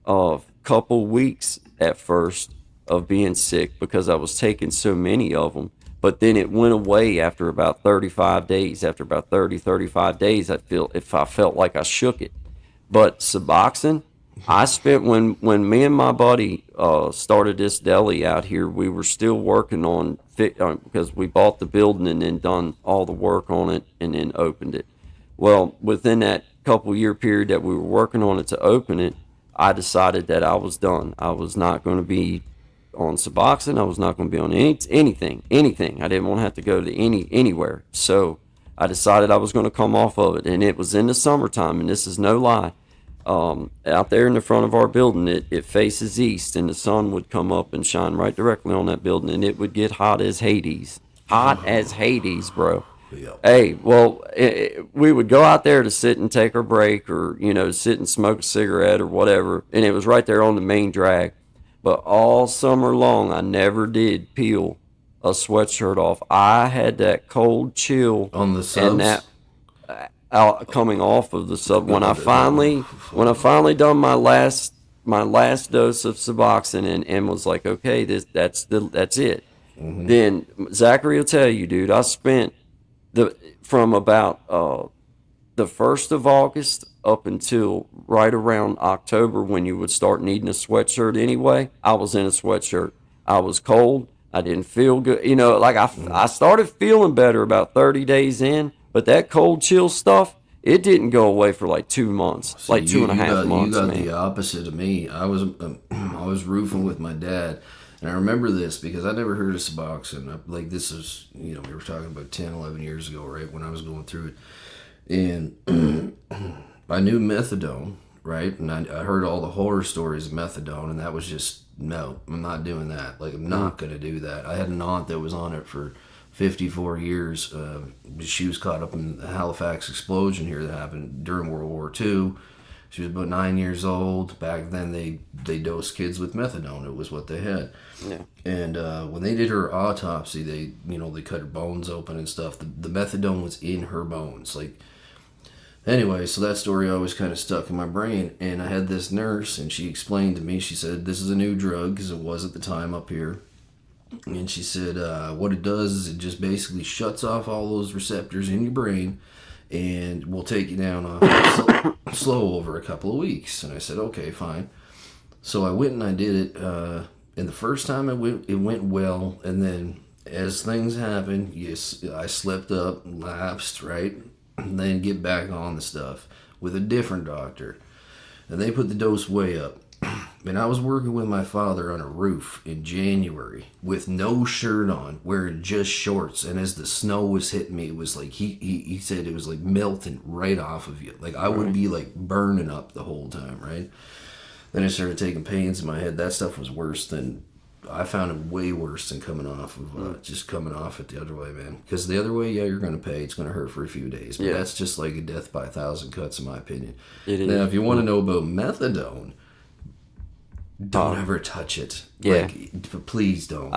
couple weeks at first of being sick because I was taking so many of them. But then it went away after about 35 days. After about 35 days, I felt like I shook it. But Suboxone, I spent when me and my buddy started this deli out here, we were still working on because we bought the building and then done all the work on it and then opened it. Well, within that couple year period that we were working on it to open it, I decided that I was done. I was not going to be on Suboxone. I was not going to be on anything. I didn't want to have to go to anywhere. So I decided I was going to come off of it, and it was in the summertime, and this is no lie. Out there in the front of our building, it faces east, and the sun would come up and shine right directly on that building, and it would get hot as Hades. Hot as Hades, bro. Yep. Hey, well, we would go out there to sit and take our break or, sit and smoke a cigarette or whatever, and it was right there on the main drag. But all summer long, I never did peel a sweatshirt off. I had that cold chill On the subs? and that coming off of the sub. When I finally done my last dose of Suboxone and was like, okay, that's it. Then Zachary will tell you, dude, I spent from about the 1st of August up until right around October, when you would start needing a sweatshirt anyway, I was in a sweatshirt. I was cold. I didn't feel good. I started feeling better about 30 days in, but that cold chill stuff, it didn't go away for like 2 months, See, like 2.5 months, You got man. the opposite of me. I was roofing with my dad, and I remember this because I never heard of Suboxone. Like, this is, we were talking about 10, 11 years ago, right, when I was going through it. And I knew methadone, right? And I heard all the horror stories of methadone, and that was just, no, I'm not doing that. Like, I'm not going to do that. I had an aunt that was on it for 54 years. She was caught up in the Halifax explosion here that happened during World War II. She was about 9 years old. Back then, they dosed kids with methadone. It was what they had. Yeah. And when they did her autopsy, they cut her bones open and stuff. The methadone was in her bones. Like, anyway, so that story always kind of stuck in my brain. And I had this nurse, and she explained to me, she said, this is a new drug, because it was at the time up here. And she said, what it does is it just basically shuts off all those receptors in your brain and will take you down off slow over a couple of weeks. And I said, okay, fine. So I went and I did it. And the first time it went well. And then as things happened, yes, I slipped up, lapsed, right? and then get back on the stuff with a different doctor. And they put the dose way up. And I was working with my father on a roof in January with no shirt on, wearing just shorts. And as the snow was hitting me, it was like, he said it was like melting right off of you. Like I would be like burning up the whole time, right? Then I started taking pains in my head. That stuff was worse than, I found it way worse than coming off of, just coming off it the other way, man. Because the other way, yeah, you're going to pay. It's going to hurt for a few days. But that's just like a death by 1,000 cuts, in my opinion. It is. Now, if you want to know about methadone, don't ever touch it. Yeah. Like, please don't.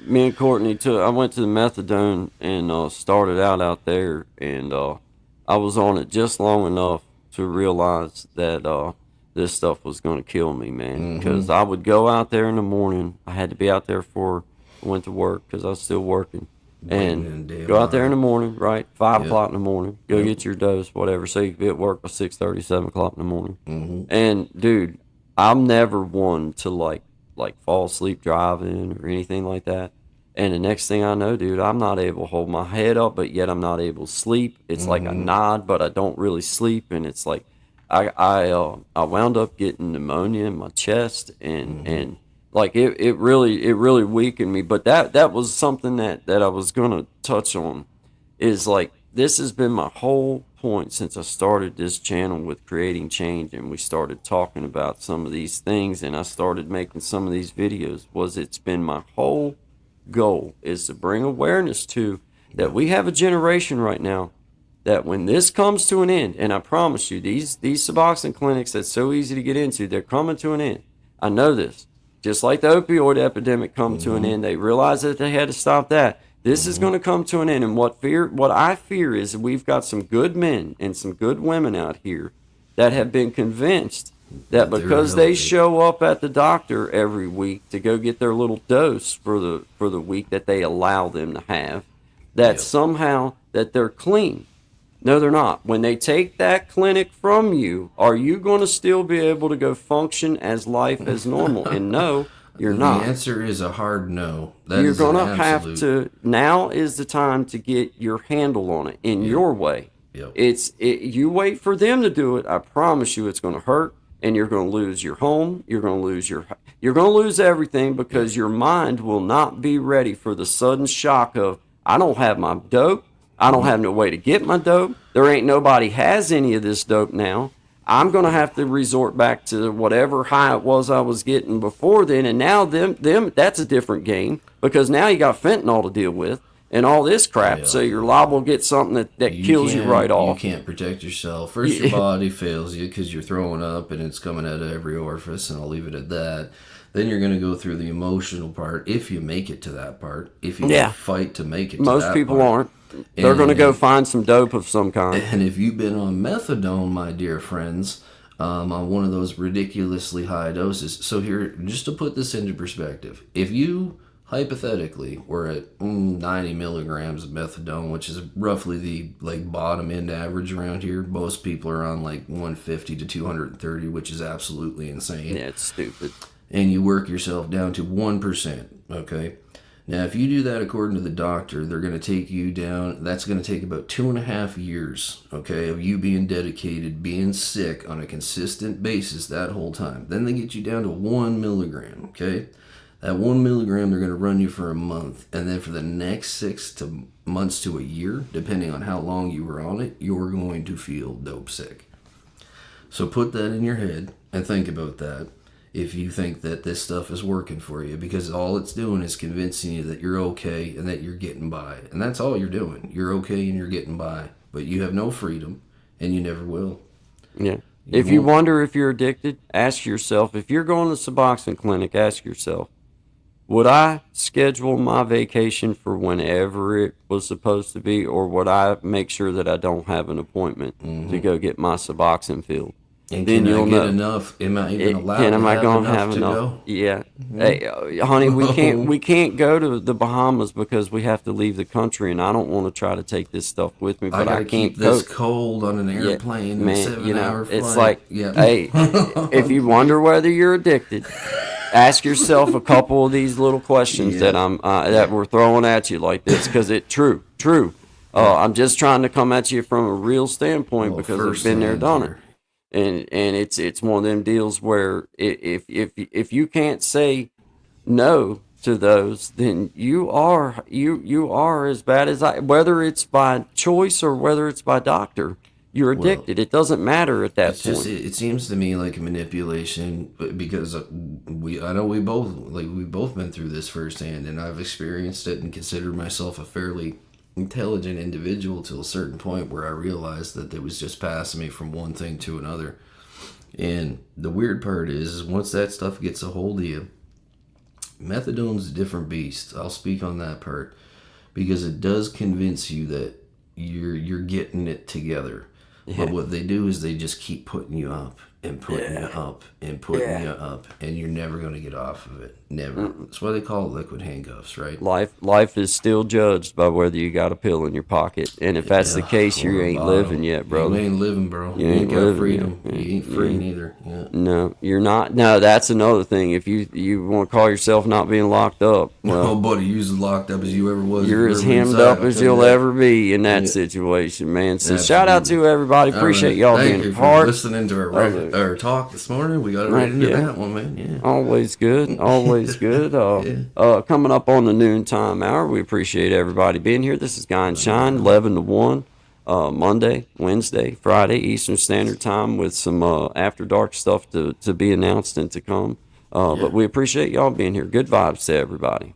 Me and Courtney I went to the methadone and started out there, and I was on it just long enough to realize that this stuff was going to kill me, man. Because I would go out there in the morning. I had to be out there I went to work because I was still working. And go out there in the morning, right? 5 o'clock in the morning. Go get your dose, whatever. So you could be at work by 6:30, 7 o'clock in the morning. And, dude, I'm never one to like fall asleep driving or anything like that. And the next thing I know, dude, I'm not able to hold my head up, but yet I'm not able to sleep. It's like I nod, but I don't really sleep. And it's like I wound up getting pneumonia in my chest, and like it really weakened me. But that was something that I was gonna touch on, is like, this has been my whole point since I started this channel with creating change, and we started talking about some of these things, and I started making some of these videos. It's been my whole goal is to bring awareness to that we have a generation right now that when this comes to an end, and I promise you, these Suboxone clinics that's so easy to get into, they're coming to an end. I know this. Just like the opioid epidemic come to an end, they realized that they had to stop that. This is going to come to an end, and what I fear is we've got some good men and some good women out here that have been convinced that because they show up at the doctor every week to go get their little dose for the week that they allow them to have, that somehow that they're clean. No, they're not. When they take that clinic from you, are you going to still be able to go function as life as normal? And no, you're not. The answer is a hard no. You're going to have to. Now is the time to get your handle on it in your way. Yep. You wait for them to do it. I promise you, it's going to hurt, and you're going to lose your home. You're going to lose everything, because your mind will not be ready for the sudden shock of, I don't have my dope. I don't have no way to get my dope. There ain't nobody has any of this dope now. I'm going to have to resort back to whatever high it was I was getting before then. And now that's a different game, because now you got fentanyl to deal with and all this crap. Yeah. So you're liable to get something that kills you right off. You can't protect yourself. First, your body fails you because you're throwing up and it's coming out of every orifice, and I'll leave it at that. Then you're going to go through the emotional part, if you make it to that part, if you fight to make it to that part. Most people aren't. They're going to go find some dope of some kind. And if you've been on methadone, my dear friends, on one of those ridiculously high doses. So here, just to put this into perspective, if you hypothetically were at 90 milligrams of methadone, which is roughly the bottom end average around here, most people are on 150 to 230, which is absolutely insane. Yeah, it's stupid. And you work yourself down to 1%, okay? Now, if you do that according to the doctor, they're going to take you down. That's going to take about 2.5 years, okay, of you being dedicated, being sick on a consistent basis that whole time. Then they get you down to 1 milligram, okay? That 1 milligram, they're going to run you for a month. And then for the next 6 months to a year, depending on how long you were on it, you're going to feel dope sick. So put that in your head and think about that. If you think that this stuff is working for you, because all it's doing is convincing you that you're okay and that you're getting by. And that's all you're doing. You're okay and you're getting by. But you have no freedom, and you never will. Yeah. If you wonder if you're addicted, ask yourself, if you're going to the Suboxone clinic, ask yourself, would I schedule my vacation for whenever it was supposed to be, or would I make sure that I don't have an appointment to go get my Suboxone filled? And then you'll get enough. Am I even allowed to have enough to go? Yeah. Hey, honey, we can't go to the Bahamas because we have to leave the country, and I don't want to try to take this stuff with me, but I can't keep this cold on an airplane, man, 7-hour flight. It's like, hey, if you wonder whether you're addicted, ask yourself a couple of these little questions that we're throwing at you like this, because it's true. I'm just trying to come at you from a real standpoint because I've been there, done it. And it's one of them deals where if you can't say no to those, then you are as bad as I. Whether it's by choice or whether it's by doctor, you're addicted. It doesn't matter at that point. It seems to me like a manipulation, because I know we both been through this firsthand, and I've experienced it and considered myself a fairly intelligent individual to a certain point where I realized that it was just passing me from one thing to another. And the weird part is once that stuff gets a hold of you, methadone's a different beast. I'll speak on that part because it does convince you that you're getting it together. Yeah. But what they do is they just keep putting you up and putting you up and putting you up, and you're never going to get off of it. Never. That's why they call it liquid handcuffs, right? Life is still judged by whether you got a pill in your pocket, and if that's the case, you ain't living yet, bro. You ain't living, bro. You ain't got freedom. You ain't free neither. Yeah. No, you're not. No, that's another thing. If you want to call yourself not being locked up, well, nobody you's as locked up as you ever was. You're as hemmed up as you'll ever be in that situation, man. So shout out to everybody. Appreciate y'all being part. Listening to our talk this morning. We got right into that one, man. Yeah. Always good. Always good. Coming up on the noontime hour, we appreciate everybody being here. This is Guy and Shine, 11 to 1, Monday, Wednesday, Friday, Eastern Standard Time, with some after dark stuff to be announced and to come. But we appreciate y'all being here. Good vibes to everybody.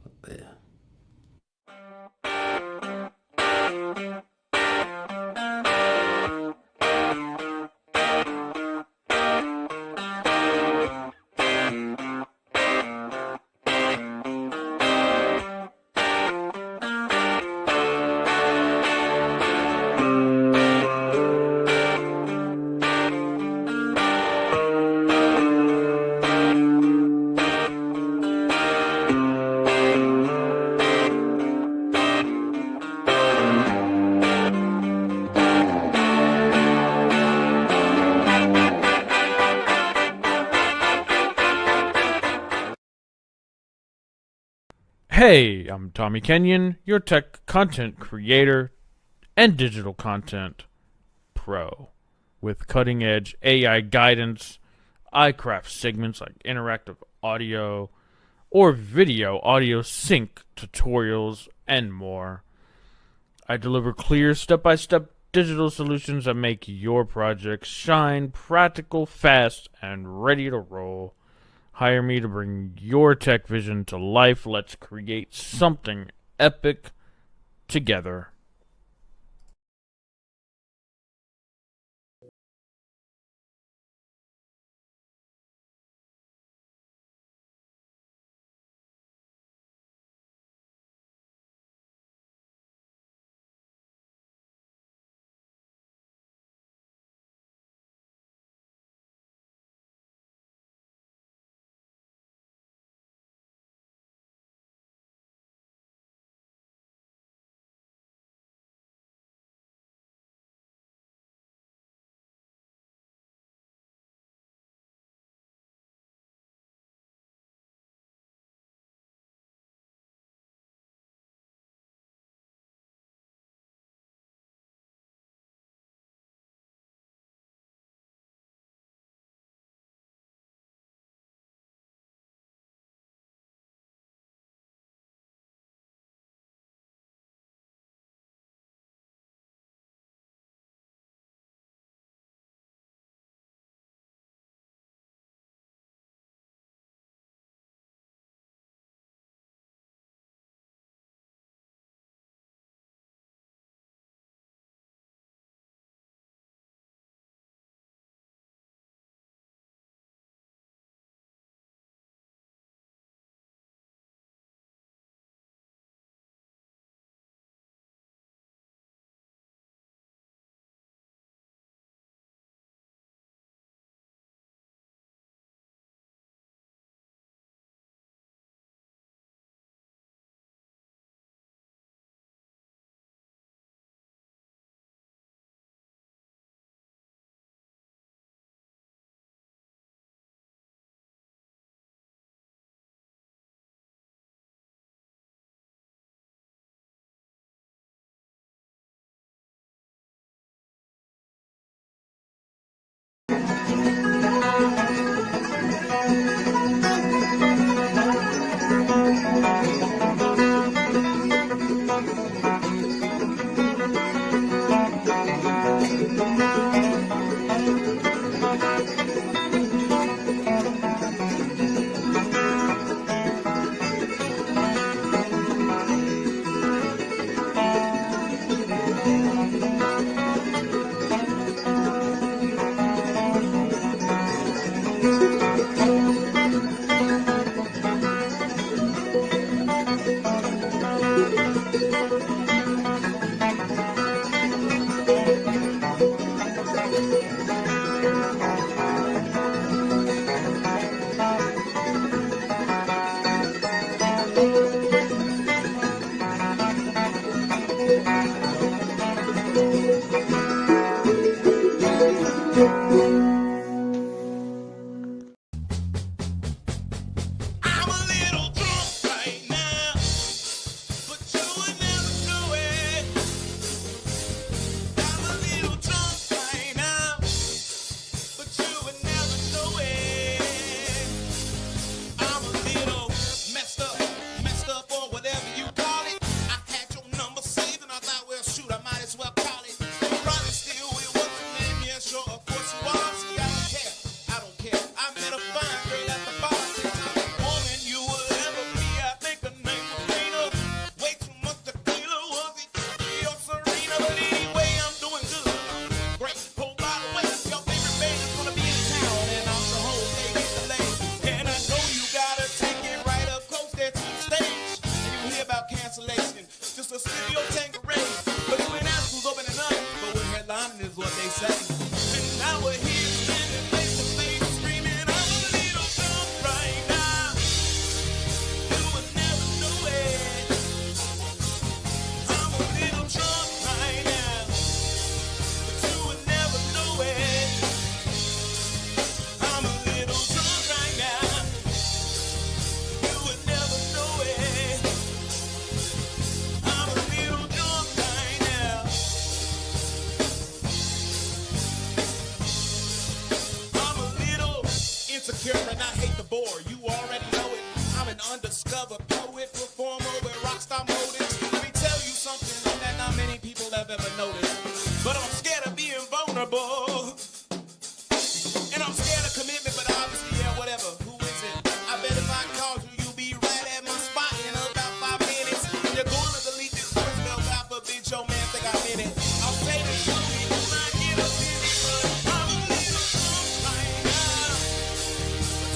Hey, I'm Tommy Kenyon, your tech content creator and digital content pro. With cutting edge AI guidance, I craft segments like interactive audio or video audio sync tutorials and more. I deliver clear step-by-step digital solutions that make your projects shine, practical, fast, and ready to roll. Hire me to bring your tech vision to life. Let's create something epic together. Here and I hate the bore, you already know it. I'm an undiscovered poet, performer with rockstar motives. Let me tell you something that not many people have ever noticed. But I'm scared of being vulnerable. And I'm scared of commitment, but obviously, yeah, whatever. Who is it? I bet if I called you, you'll be right at my spot in about 5 minutes. And you're going to delete this voicemail, God forbid your man think I'm in it. I'll say this to me when I get up in it, but I'm a little drunk right now.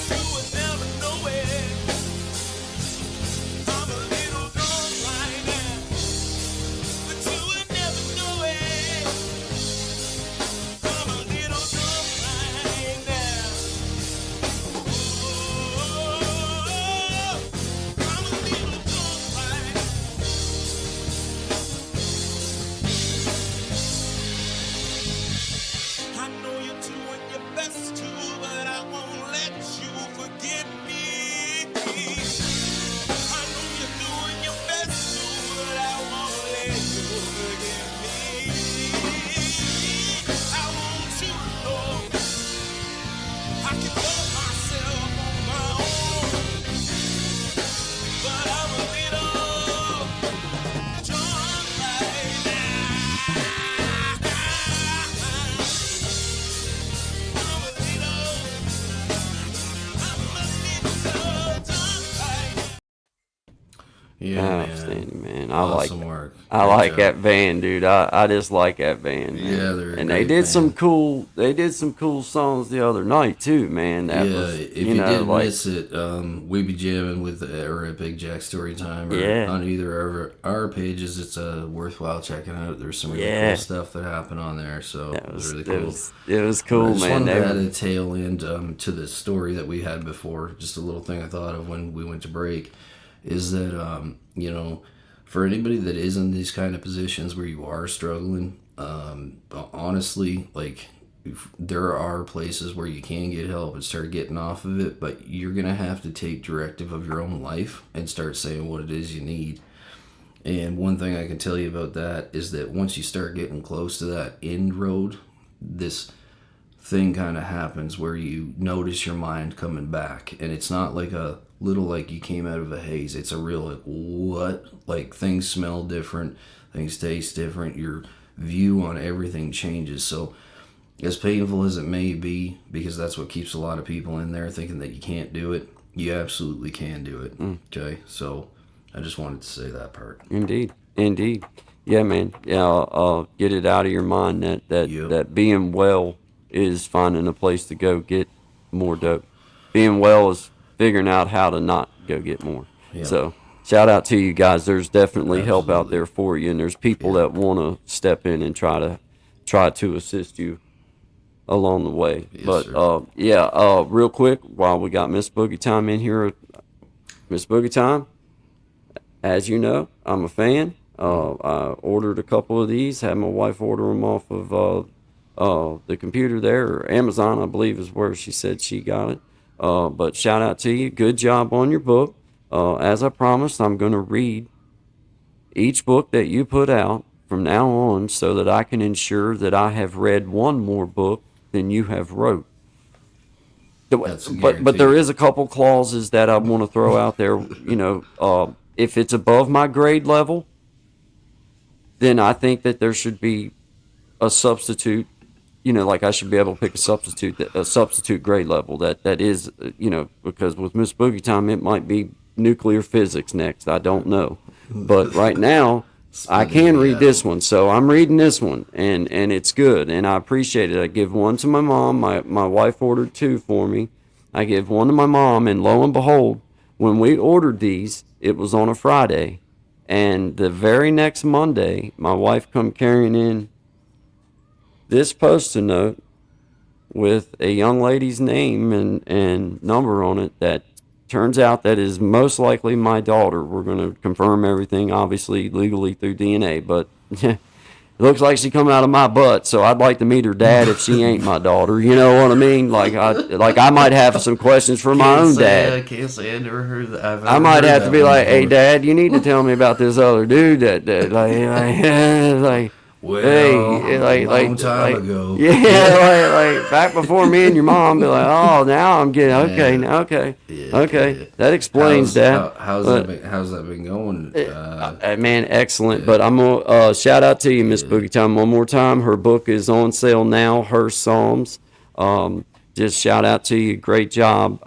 But you would never know it. I'm a little drunk right now. But you would never know it. I'm a little drunk right now. Oh, I'm a little drunk right now. I know you're doing your best to, but I won't let you forget me. I know you're doing your best to, but I won't let you forget me. I want you to know I can love myself on my own, but I'm a little drunk right now. I'm a little drunk right now. Yeah, man. Outstanding, man. Awesome work. I Good like job. that band, dude. I just like that band, man. Yeah, they're a and they great did some band. cool songs the other night too, man. That Yeah, was, if you know, did like, miss it, we be jamming with or at Big Jack Storytime or Yeah. on either of our pages. It's worthwhile checking out. There's some really Yeah. cool stuff that happened on there, so that it was, was really it cool. was I cool, just man. wanted They to add were- a tail end to the story that we had before. Just a little thing I thought of when we went to break is that for anybody that is in these kind of positions where you are struggling, honestly, like there are places where you can get help and start getting off of it, but you're gonna have to take directive of your own life and start saying what it is you need. And one thing I can tell you about that is that once you start getting close to that end road, this thing kind of happens where you notice your mind coming back, and it's not like a little like you came out of a haze. It's a real like what, like things smell different, things taste different, your view on everything changes. So as painful as it may be, because that's what keeps a lot of people in there thinking that you can't do it, you absolutely can do it. Okay, so I just wanted to say that part. Indeed. Yeah, man. Yeah, get it out of your mind that Yep. that being well is finding a place to go get more dope. Being well is figuring out how to not go get more. Yep. So shout out to you guys. There's definitely help out Absolutely. there for you, and there's people that want to step in and try to assist you along the way. Yes, But sir. real quick, while we got Miss Boogie Time in here, Miss Boogie Time, as you know, I'm a fan. I ordered a couple of these, had my wife order them off of the computer there, or Amazon, I believe is where she said she got it. But shout out to you. Good job on your book. As I promised, I'm going to read each book that you put out from now on so that I can ensure that I have read one more book than you have wrote. That's a But there guarantee. is a couple clauses that I want to throw out there. If it's above my grade level, then I think that there should be a substitute. Like I should be able to pick a substitute grade level that is, because with Miss Boogie Time it might be nuclear physics next. I don't know, but right now I can read this one, so I'm reading this one, and it's good, and I appreciate it. I give one to my mom. My wife ordered two for me. I give one to my mom, and lo and behold, when we ordered these, it was on a Friday, and the very next Monday, my wife come carrying in this Post-it note with a young lady's name and number on it that turns out that is most likely my daughter. We're going to confirm everything, obviously, legally through DNA, but it looks like she come out of my butt, so I'd like to meet her dad if she ain't my daughter. You know what I mean? Like I might have some questions for my own dad. I can't say I never heard that. I might have to be like, "Hey, Dad, you need to tell me about this other dude that like Well, hey, long time ago. Yeah, like back before me and your mom be like, oh, now I'm getting okay, now okay, okay. That explains that. How's that been going? Man, excellent. But I'm gonna shout out to you, Miss Boogie Time, one more time. Her book is on sale now. Her Psalms. Just shout out to you. Great job.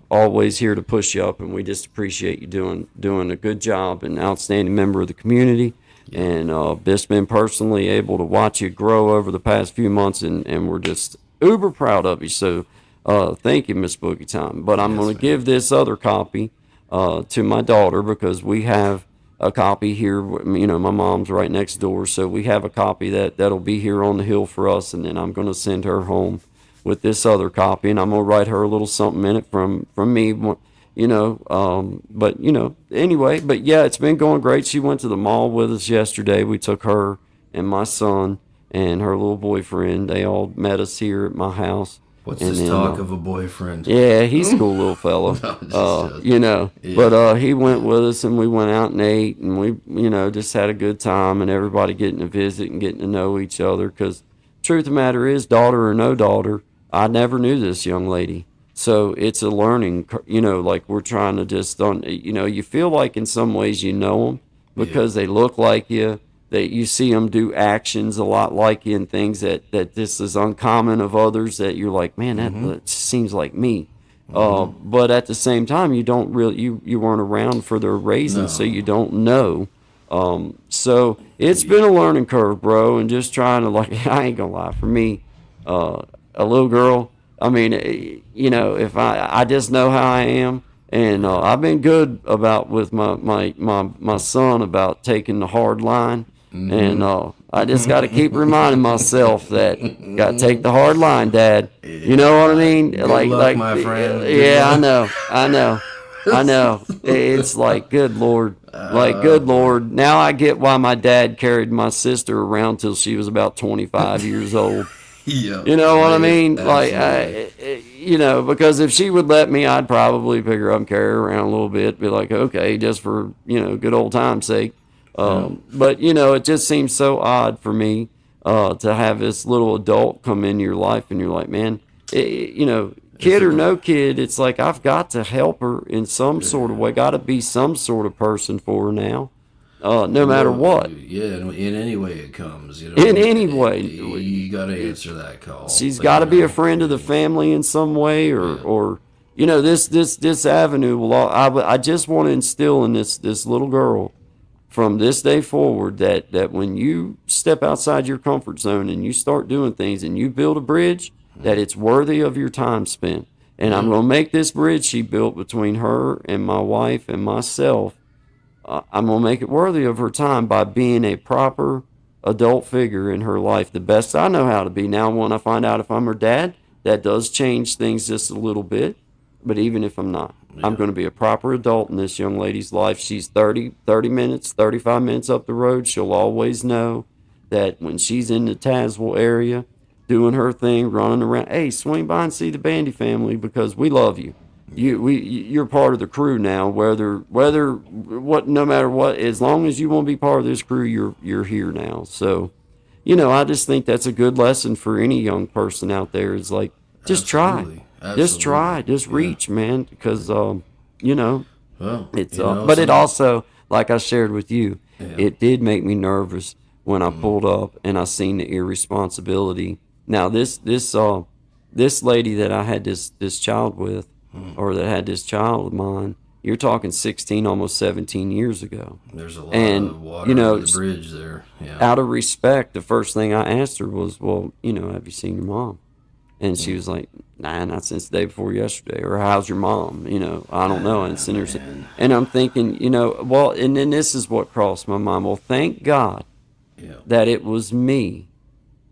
Always here to push you up, and we just appreciate you doing a good job and outstanding member of the community. And just been personally able to watch you grow over the past few months, and we're just uber proud of you. So thank you, Miss Boogie Time. But I'm going to give this other copy to my daughter because we have a copy here. You know, my mom's right next door, so we have a copy that'll be here on the hill for us, and then I'm going to send her home with this other copy, and I'm going to write her a little something in it from me. You know, but you know, anyway, but yeah, it's been going great. She went to the mall with us yesterday. We took her and my son and her little boyfriend. They all met us here at my house. What's this talk of a boyfriend? Yeah, he's a cool little fellow. You know, but he went with us and we went out and ate and we, you know, just had a good time and everybody getting to visit and getting to know each other. Because truth of the matter is, daughter or no daughter, I never knew this young lady. So it's a learning, you know, like we're trying to just, you know, you feel like in some ways you know them because they look like you, that you see them do actions a lot like you and things that this is uncommon of others that you're like, man, that seems like me. But at the same time, you don't really, you weren't around for their raising, so you don't know. So it's been a learning curve, bro, and just trying to, like, I ain't gonna lie, for me, a little girl, I mean, you know, if I just know how I am, and I've been good about with my son about taking the hard line, and I just got to keep reminding myself that got to take the hard line, Dad. You know what I mean? Good luck, my friend. Yeah, I know. It's like, good Lord. Like, good Lord. Now I get why my dad carried my sister around till she was about 25 years old. Yeah, you know what I mean? Absolutely. Like, you know, because if she would let me, I'd probably pick her up and carry her around a little bit, be like, okay, just for, you know, good old time's sake. But, you know, it just seems so odd for me to have this little adult come into your life and you're like, man, you know, kid or no kid, it's like I've got to help her in some sort of way, got to be some sort of person for her now. No matter what. Yeah, in any way it comes, you know. In any way. You got to answer that call. She's got to be a friend of the family in some way, or you know, this avenue will. I just want to instill in this little girl from this day forward that when you step outside your comfort zone and you start doing things and you build a bridge, that it's worthy of your time spent. And I'm going to make this bridge she built between her and my wife and myself. I'm going to make it worthy of her time by being a proper adult figure in her life, the best I know how to be. Now, when I find out if I'm her dad, that does change things just a little bit. But even if I'm not, I'm going to be a proper adult in this young lady's life. She's 30 minutes, 35 minutes up the road. She'll always know that when she's in the Tazewell area, doing her thing, running around, hey, swing by and see the Bandy family because we love you. You're part of the crew now. No matter what, as long as you want to be part of this crew, you're here now. So, you know, I just think that's a good lesson for any young person out there. Is like, just try, just try, just reach, man. Because you know, it's but it also, like I shared with you, it did make me nervous when I pulled up and I seen the irresponsibility. Now this lady that I had this child with. Or that had this child of mine, you're talking 16, almost 17 years ago. There's a lot of water, you know, under the bridge there. Yeah. Out of respect, the first thing I asked her was, well, you know, have you seen your mom? And she was like, nah, not since the day before yesterday. Or how's your mom? You know, I don't know. And I'm thinking, you know, well, and then this is what crossed my mind. Well, thank God that it was me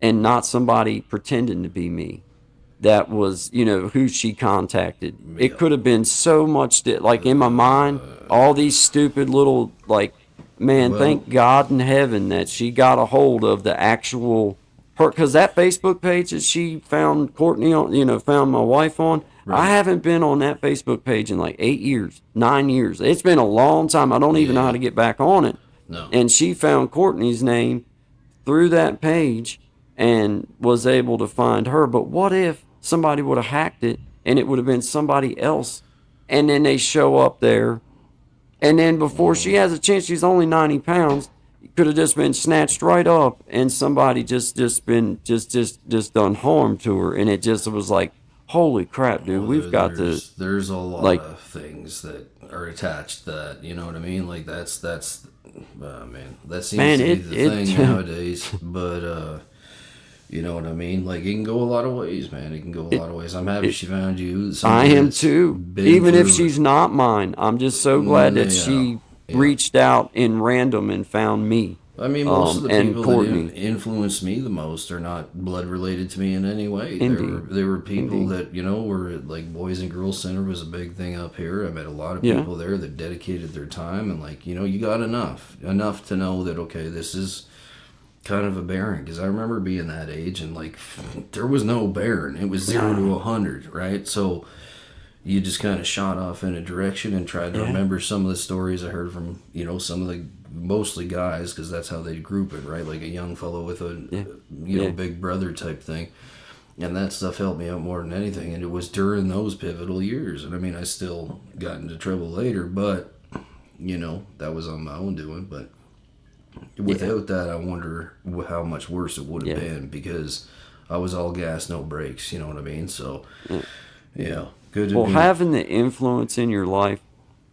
and not somebody pretending to be me. That was, you know, who she contacted. It could have been so much, like in my mind, all these stupid little, like, man, thank God in heaven that she got a hold of the actual, because that Facebook page that she found Courtney on, you know, found my wife on, I haven't been on that Facebook page in like 8 years, 9 years. It's been a long time. I don't even know how to get back on it. No. And she found Courtney's name through that page and was able to find her. But what if somebody would have hacked it and it would have been somebody else, and then they show up there, and then before she has a chance, she's only 90 pounds, could have just been snatched right up, and somebody just done harm to her, and it just was like, holy crap, dude, we've got to. There's a lot like, of things that are attached to that. You know what I mean? Like that's man, that seems to be the thing nowadays. But you know what I mean? Like it can go a lot of ways, man. It can go a lot of ways. I'm happy she found you. I am too. Even if she's not mine, I'm just so glad that she reached out in random and found me. I mean, most of the people that influenced me the most are not blood related to me in any way. They were people that, you know, were like Boys and Girls Center was a big thing up here. I met a lot of people there that dedicated their time, and like, you know, you got enough to know that, okay, this is kind of a Baron. Because I remember being that age and like there was no Baron. It was 0 to 100, right? So you just kind of shot off in a direction and tried to remember some of the stories I heard from, you know, some of the mostly guys, because that's how they group it, right? Like a young fellow with a you know, big brother type thing, and that stuff helped me out more than anything. And it was during those pivotal years, and I mean, I still got into trouble later, but you know, that was on my own doing. But without that, I wonder how much worse it would have been, because I was all gas, no brakes, you know what I mean? So yeah, good. Well, having the influence in your life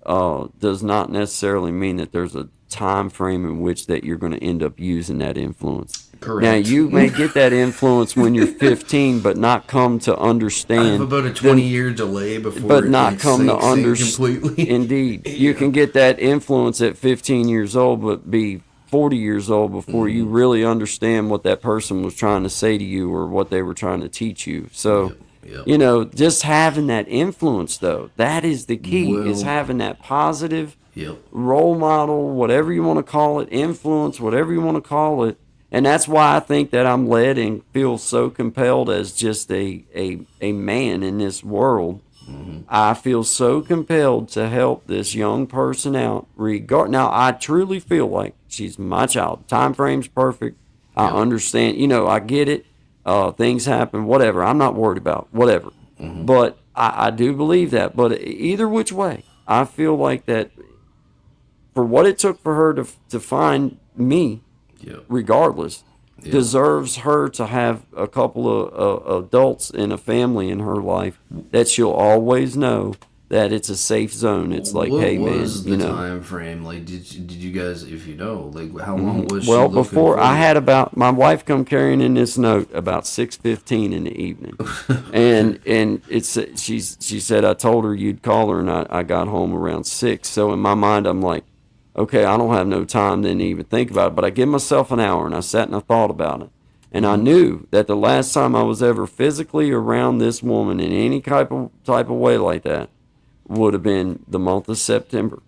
does not necessarily mean that there's a time frame in which that you're going to end up using that influence. Correct. Now, you may get that influence when you're 15, but not come to understand. I have about a 20-year delay before, but not come to understand completely. Indeed, you can get that influence at 15 years old, but be 40 years old before you really understand what that person was trying to say to you or what they were trying to teach you. So. You know, just having that influence, though, that is the key, is having that positive role model, whatever you want to call it, influence, whatever you want to call it. And that's why I think that I'm led and feel so compelled as just a man in this world. I feel so compelled to help this young person out. Now, I truly feel like she's my child. Time frame's perfect. I understand. You know, I get it. Things happen, whatever. I'm not worried about whatever. But I do believe that. But either which way, I feel like that for what it took for her to find me, regardless, deserves her to have a couple of adults in a family in her life that she'll always know that it's a safe zone. It's like, hey, man, was the time frame? Like, did you guys, if you know, like, how long was she well, looking before for I you? had about, my wife come carrying in this note about 6:15 in the evening, and she said I told her you'd call her, and I got home around 6. So in my mind, I'm like, okay, I don't have no time then to even think about it. But I give myself an hour, and I sat and I thought about it, and I knew that the last time I was ever physically around this woman in any type of way like that would have been the month of September.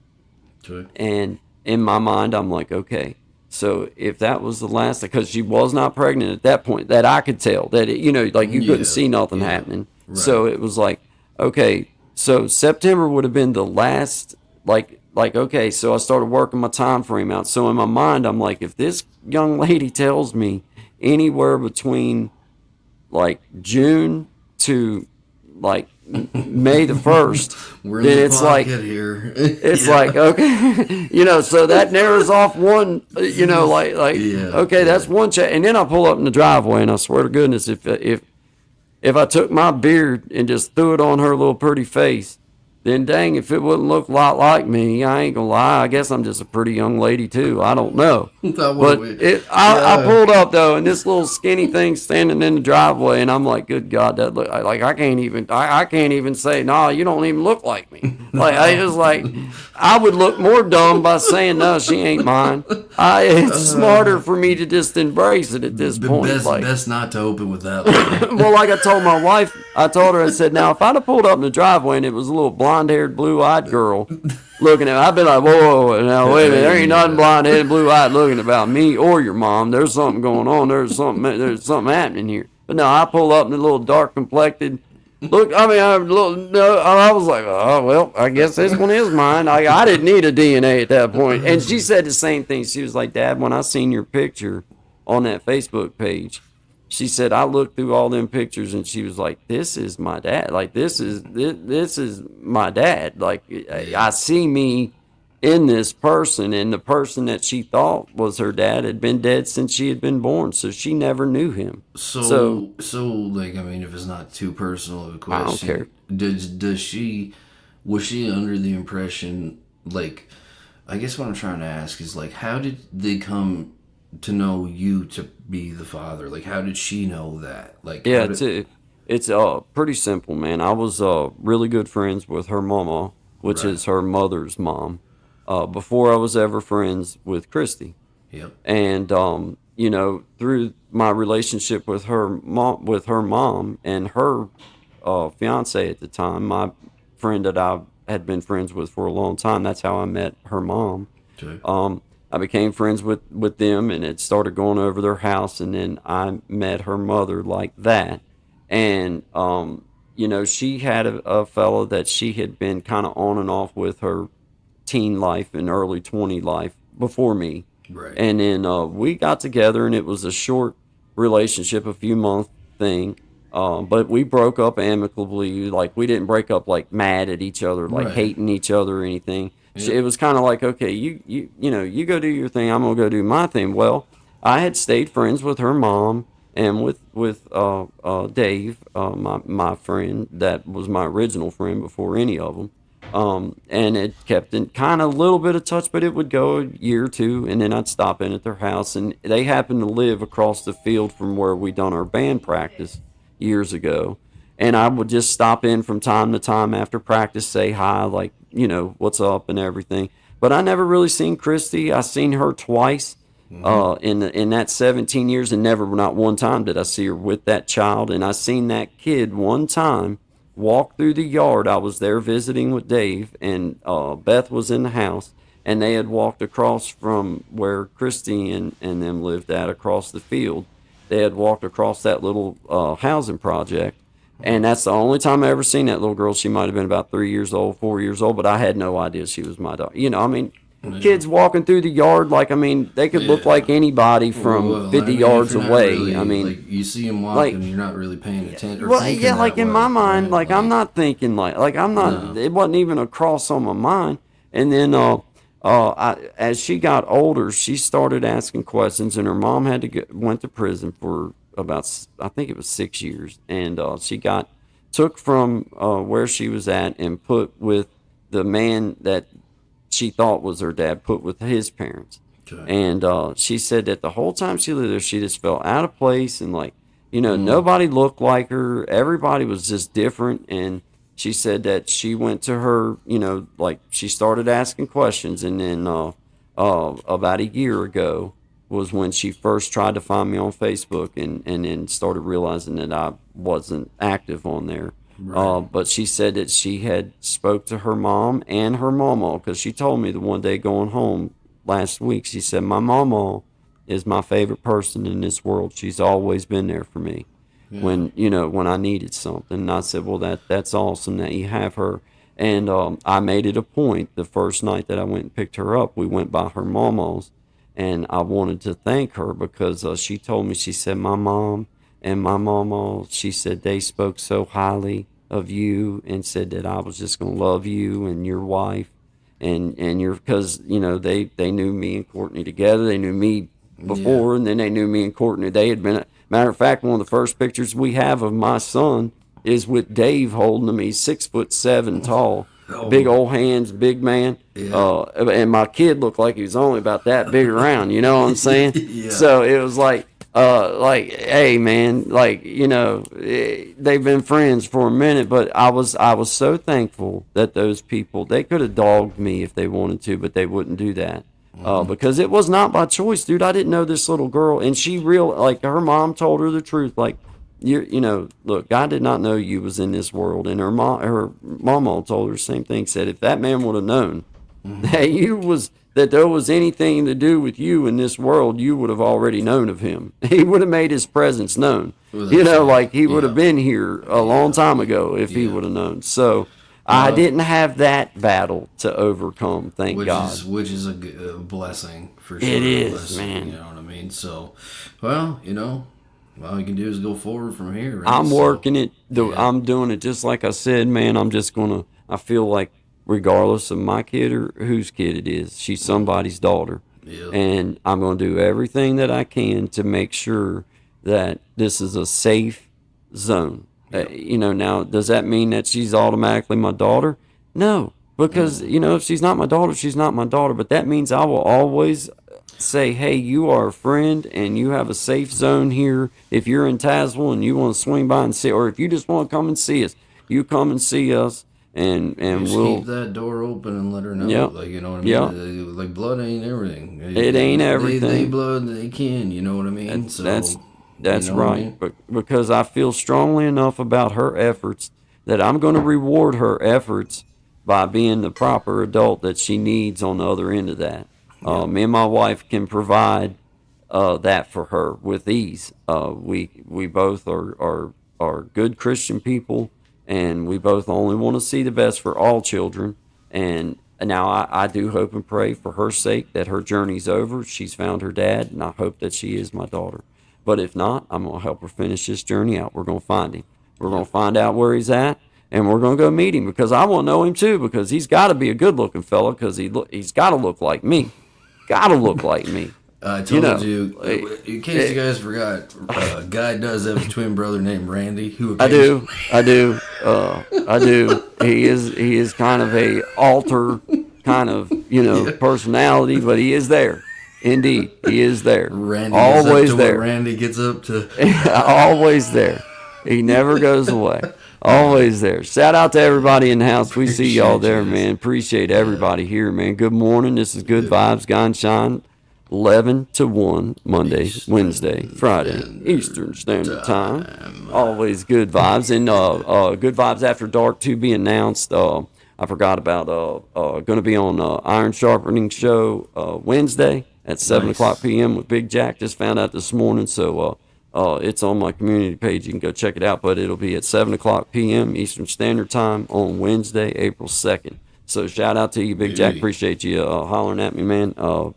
Okay. And in my mind, I'm like, okay, so if that was the last, because she was not pregnant at that point, that I could tell that, you couldn't see nothing happening. Right. So it was like, okay, so September would have been the last, like, okay, so I started working my time frame out. So in my mind, I'm like, if this young lady tells me anywhere between like June to like May the 1st, then it's like here. It's like, okay, so that narrows off one, okay, that's one check. And then I pull up in the driveway, and I swear to goodness, if I took my beard and just threw it on her little pretty face, then dang, if it wouldn't look a lot like me, I ain't gonna lie, I guess I'm just a pretty young lady too. I don't know. But I pulled up though, and this little skinny thing standing in the driveway, and I'm like, good God, that look like I can't even say, no, you don't even look like me. Like I would look more dumb by saying, no, she ain't mine. It's smarter for me to just embrace it at this point. Best not to open with that. Well, like I told my wife, I said, now if I'd have pulled up in the driveway and it was a little blonde-haired, blue-eyed girl looking at me, I'd be like, whoa, now wait a minute, there ain't nothing blonde-headed, blue-eyed looking about me or your mom. There's something going on. There's something happening here. But no, I pull up in a little dark-complected. Look, I mean, I was like, oh, well, I guess this one is mine. I didn't need a DNA at that point. And she said the same thing. She was like, Dad, when I seen your picture on that Facebook page. She said, I looked through all them pictures and she was like, this is my dad. Like, this is my dad. Like, I see me in this person, and the person that she thought was her dad had been dead since she had been born. So she never knew him. So like, I mean, if it's not too personal of a question, I don't care. Was she under the impression, like, I guess what I'm trying to ask is, like, how did they come to know you to be the father? Like, how did she know that? Like, yeah, it's pretty simple, man. I was really good friends with her mama, which is her mother's mom, before I was ever friends with Christy. Yep. And you know, through my relationship with her mom and her fiance at the time, my friend that I had been friends with for a long time, that's how I met her mom. Okay. I became friends with them, and it started going over their house, and then I met her mother like that. And you know, she had a fella that she had been kind of on and off with her teen life and early 20 life before me. Right. And then we got together, and it was a short relationship, a few month thing. But we broke up amicably. Like, we didn't break up like mad at each other, like hating each other or anything. Yep. It was kind of like, okay, you know, you go do your thing, I'm gonna go do my thing. Well, I had stayed friends with her mom and with Dave, my friend that was my original friend before any of them. And it kept in kind of a little bit of touch, but it would go a year or two, and then I'd stop in at their house, and they happened to live across the field from where we done our band practice years ago. And I would just stop in from time to time after practice, say hi, like, you know, what's up and everything. But I never really seen Christy. I seen her twice in that 17 years, and not one time did I see her with that child. And I seen that kid one time walk through the yard. I was there visiting with Dave, and Beth was in the house, and they had walked across from where Christy and them lived at, across the field. They had walked across that little housing project. And that's the only time I ever seen that little girl. She might have been about 3 years old, 4 years old, but I had no idea she was my daughter. You know, I mean, kids walking through the yard, like, I mean, they could look like anybody from 50 yards away. Really, I mean, like, you see them walking, and you're not really paying attention. Well, yeah, like in my mind, like, I'm not thinking like I'm not. No. It wasn't even a cross on my mind. And then, as she got older, she started asking questions, and her mom went to prison for about, I think it was 6 years, and she got took from where she was at and put with the man that she thought was her dad, put with his parents. Okay. And she said that the whole time she lived there, she just felt out of place, and, like, you know, nobody looked like her. Everybody was just different. And she said that she went to her, you know, like, she started asking questions, and then about a year ago was when she first tried to find me on Facebook, and then started realizing that I wasn't active on there. Right. But she said that she had spoke to her mom and her mama, because she told me the one day going home last week, she said, my mama is my favorite person in this world. She's always been there for me when I needed something. And I said, well, that's awesome that you have her. And I made it a point the first night that I went and picked her up, we went by her mama's. And I wanted to thank her because she told me, she said, my mom and my mama, she said they spoke so highly of you, and said that I was just going to love you and your wife and your, because, you know, they knew me and Courtney together. They knew me before, and then they knew me and Courtney. They had been, matter of fact, one of the first pictures we have of my son is with Dave holding him. He's 6'7" tall. Big old hands, big man. Yeah. And my kid looked like he was only about that big around, you know what I'm saying? Yeah. So it was like, hey man, like, you know, they've been friends for a minute, but I was so thankful that those people, they could have dogged me if they wanted to, but they wouldn't do that. Because it was not by choice, dude. I didn't know this little girl, and she like, her mom told her the truth, like, you know, look, God did not know you was in this world. And her mama told her the same thing, said, if that man would have known that there was anything to do with you in this world, you would have already known of him. He would have made his presence known. Well, you know, like, he would have been here a long time ago if he would have known. So I didn't have that battle to overcome, thank God. Which is a blessing, for sure. It is, man. You know what I mean? mean? So, well, all you can do is go forward from here. Right? I'm working it. I'm doing it just like I said, man. I feel like regardless of my kid or whose kid it is, she's somebody's daughter. Yeah. And I'm going to do everything that I can to make sure that this is a safe zone. Now, does that mean that she's automatically my daughter? No, because, if she's not my daughter, she's not my daughter. But that means I will always say, hey, you are a friend and you have a safe zone here. If you're in Tazewell and you want to swing by and see, or if you just want to come and see us, you come and see us. And just we'll keep that door open and let her know. Yep. Like, you know what I mean? Yep. Like, blood ain't everything. It ain't everything. They blood, they can, you know what I mean? That's right. But because I feel strongly enough about her efforts that I'm going to reward her efforts by being the proper adult that she needs on the other end of that. Me and my wife can provide that for her with ease. We both are good Christian people, and we both only want to see the best for all children. And now I do hope and pray for her sake that her journey's over. She's found her dad, and I hope that she is my daughter. But if not, I'm going to help her finish this journey out. We're going to find him. We're going to find out where he's at, and we're going to go meet him, because I want to know him too, because he's got to be a good-looking fella, because he's got to look like me. Got to look like me. I told you, in case you guys forgot, Guy does have a twin brother named Randy. I do. He is kind of a alter kind of personality, but he is there. Indeed, he is there. Randy always there. Randy gets up to. Always there. He never goes away. Always there. Shout out to everybody in the house. We see y'all there, man. Appreciate everybody here, man. Good morning. This is Good Vibes, Guy and Shine. 11 to 1, Monday, Wednesday, Friday, Eastern Standard Time. Always good vibes. And Good Vibes After Dark to be announced. I forgot about going to be on Iron Sharpening Show Wednesday at 7 o'clock p.m. with Big Jack. Just found out this morning, so it's on my community page. You can go check it out, but it'll be at 7 o'clock p.m. Eastern Standard Time on Wednesday, April 2nd. So shout out to you, Big Jack. Appreciate you hollering at me, man.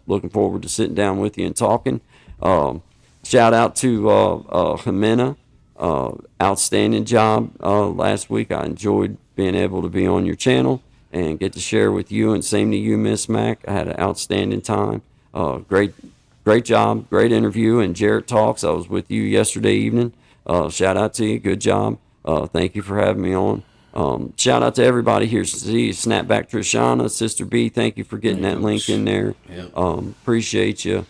Looking forward to sitting down with you and talking. Shout out to Jimena. Outstanding job last week. I enjoyed being able to be on your channel and get to share with you. And same to you, Miss Mac. I had an outstanding time. Great job. Great interview. And Jarrett Talks. I was with you yesterday evening. Shout out to you. Good job. Thank you for having me on. Shout out to everybody here. See you, Snapback Trishana, Sister B. Thank you for getting that link in there. Yep. Appreciate you.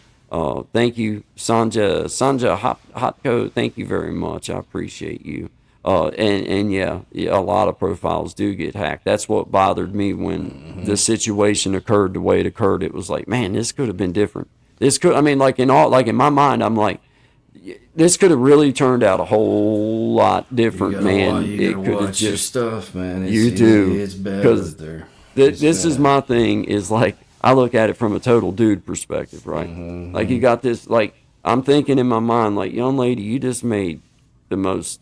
Thank you, Sanja Hotco. Thank you very much. I appreciate you. And yeah, a lot of profiles do get hacked. That's what bothered me when the situation occurred the way it occurred. It was like, man, this could have been different. Like in my mind, I'm like, this could have really turned out a whole lot different, man. You gotta watch your stuff, man. You do. It's bad out there. This is my thing, is like, I look at it from a total dude perspective, right? Like, you got this, like, I'm thinking in my mind, like, young lady, you just made the most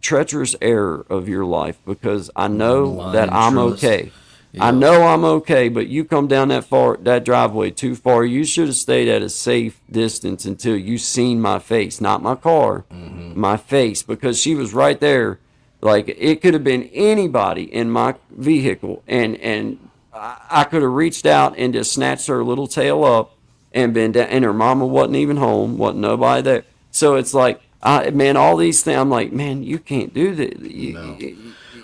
treacherous error of your life, because I know that I'm okay. I know I'm okay, but you come down that driveway too far. You should have stayed at a safe distance until you seen my face, not my car, my face, because she was right there. Like, it could have been anybody in my vehicle, and I could have reached out and just snatched her little tail up and been down, and her mama wasn't even home, wasn't nobody there. So it's like, man, all these things, I'm like, man, you can't do that.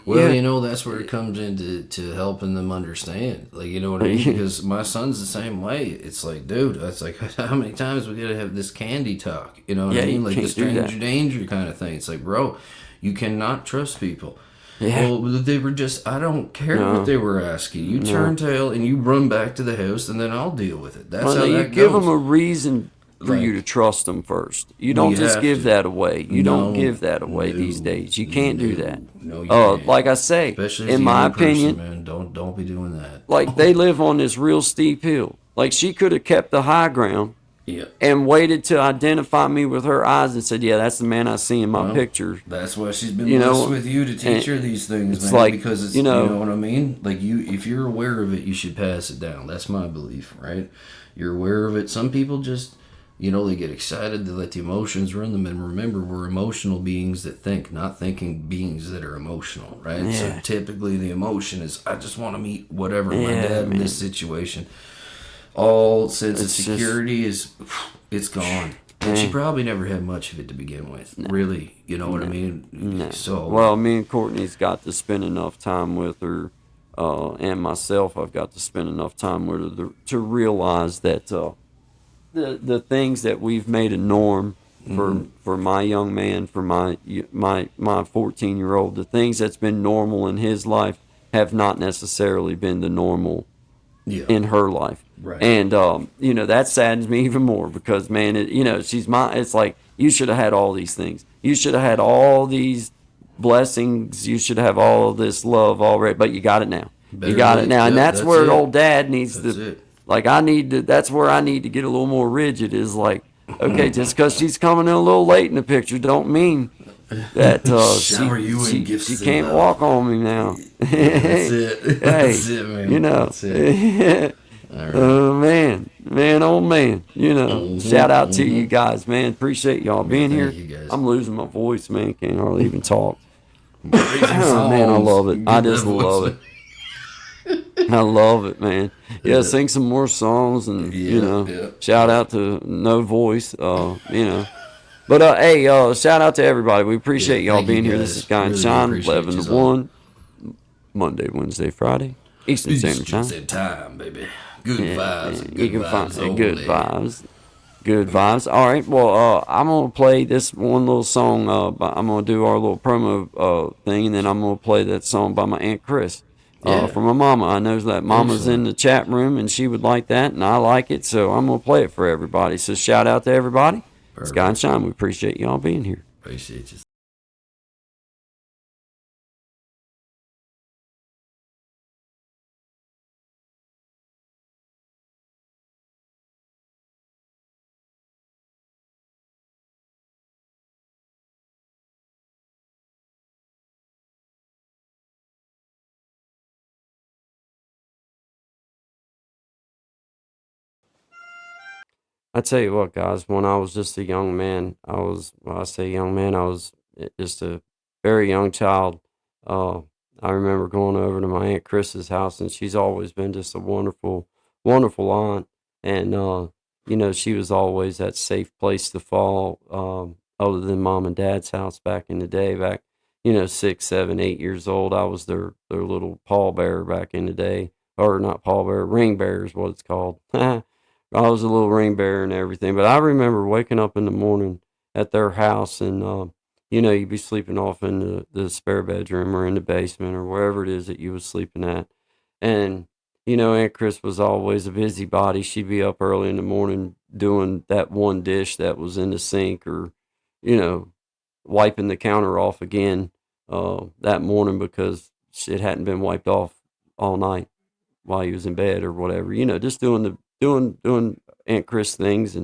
Well, that's where it comes into helping them understand. Like, you know what I mean? Because my son's the same way. It's like, dude, it's like, how many times we gotta have this candy talk? You know what I mean? Like the stranger danger kind of thing. It's like, bro, you cannot trust people. Yeah. Well, they were just, I don't care what they were asking. You turn tail and you run back to the house, and then I'll deal with it. That's how that goes. Give them a reason for you to trust them first. You don't just give that away. You don't give that away these days. You can't do that. No, you can't. Like I say, especially in my opinion, man, don't be doing that. Like, they live on this real steep hill. Like, she could have kept the high ground and waited to identify me with her eyes and said, yeah, that's the man I see in my picture. That's why she's been blessed with you to teach her these things, man. Like, because it's, you know what I mean? Like, if you're aware of it, you should pass it down. That's my belief, right? You're aware of it. Some people just, they get excited, they let the emotions run them, and remember, we're emotional beings that think, not thinking beings that are emotional, right? Yeah. So typically the emotion is, I just want to meet whatever, my dad in this situation. All sense of security it's gone. And she probably never had much of it to begin with, really, you know what I mean? No. So, well, me and Courtney's got to spend enough time with her, and myself, I've got to spend enough time with her to realize that the things that we've made a norm for my young man, for my 14-year-old, the things that's been normal in his life have not necessarily been the normal in her life. Right. And that saddens me even more because, man, it's like, you should have had all these things. You should have had all these blessings. You should have all of this love already, but you got it now. You got it now. And that's where old dad needs to, like, that's where I need to get a little more rigid, is like, okay, just because she's coming in a little late in the picture don't mean that she can't walk on me now. That's it. That's it, man. That's it. Oh man, oh man, shout out to you guys, man. Appreciate y'all being here. You guys. I'm losing my voice, man. Can't hardly even talk. Oh, man, I love it. I just love it. I love it, man. Yeah, sing some more songs and shout out to No Voice, But hey, shout out to everybody. We appreciate y'all being here. This is Guy and Shine, 11 to 1, Monday, Wednesday, Friday, Eastern Standard Time, baby. Good vibes. You can find good vibes. Good vibes. All right. Well, I'm gonna play this one little song. I'm gonna do our little promo thing, and then I'm gonna play that song by my Aunt Chris. From my mama. I know that mama's in the chat room, and she would like that, and I like it, so I'm gonna play it for everybody. So shout out to everybody. It's Guy and Shine. We appreciate y'all being here. Appreciate you. I tell you what, guys, when I was just a young man, I was just a very young child. I remember going over to my Aunt Chris's house, and she's always been just a wonderful, wonderful aunt. And, she was always that safe place to fall, other than mom and dad's house back in the day, 6, 7, 8 years old. I was their little pallbearer back in the day, or not pallbearer, ring bearer is what it's called. I was a little ring bearer and everything, but I remember waking up in the morning at their house, and you'd be sleeping off in the spare bedroom or in the basement or wherever it is that you was sleeping at, and Aunt Chris was always a busybody. She'd be up early in the morning doing that one dish that was in the sink, or wiping the counter off again that morning because it hadn't been wiped off all night while he was in bed or whatever. Just doing Aunt Chris things,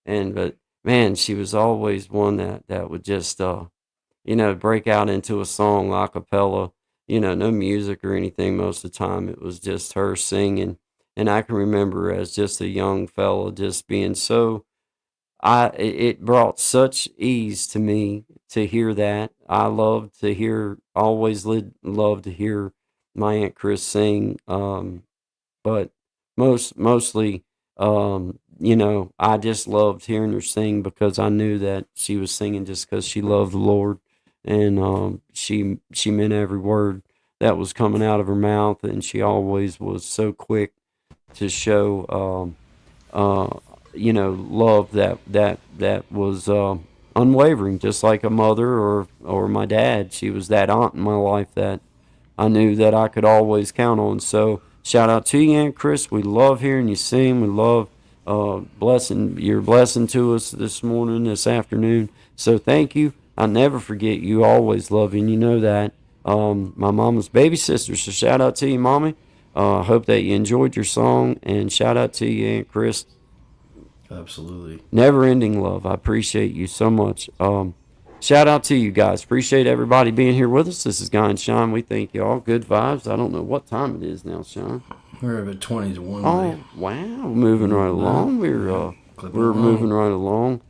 but man, she was always one that would just break out into a song a cappella, no music or anything most of the time. It was just her singing, and I can remember as just a young fella just being so, it brought such ease to me to hear that. I loved to hear, loved to hear my Aunt Chris sing, but mostly, I just loved hearing her sing because I knew that she was singing just because she loved the Lord, and she meant every word that was coming out of her mouth, and she always was so quick to show, love that was unwavering, just like a mother or my dad. She was that aunt in my life that I knew that I could always count on. So shout out to you, Aunt Chris. We love hearing you sing. We love your blessing to us this morning, this afternoon. So thank you. I never forget you. Always love you, and you know that. My mama's baby sister. So shout out to you, Mommy. Hope that you enjoyed your song, and shout out to you, Aunt Chris. Absolutely. Never ending love. I appreciate you so much. Shout out to you guys. Appreciate everybody being here with us. This is Guy and Shine. We thank you all. Good vibes. I don't know what time it is now, Sean. We're at 20 to 1. Oh, wow. Moving right along. We're we're moving right along.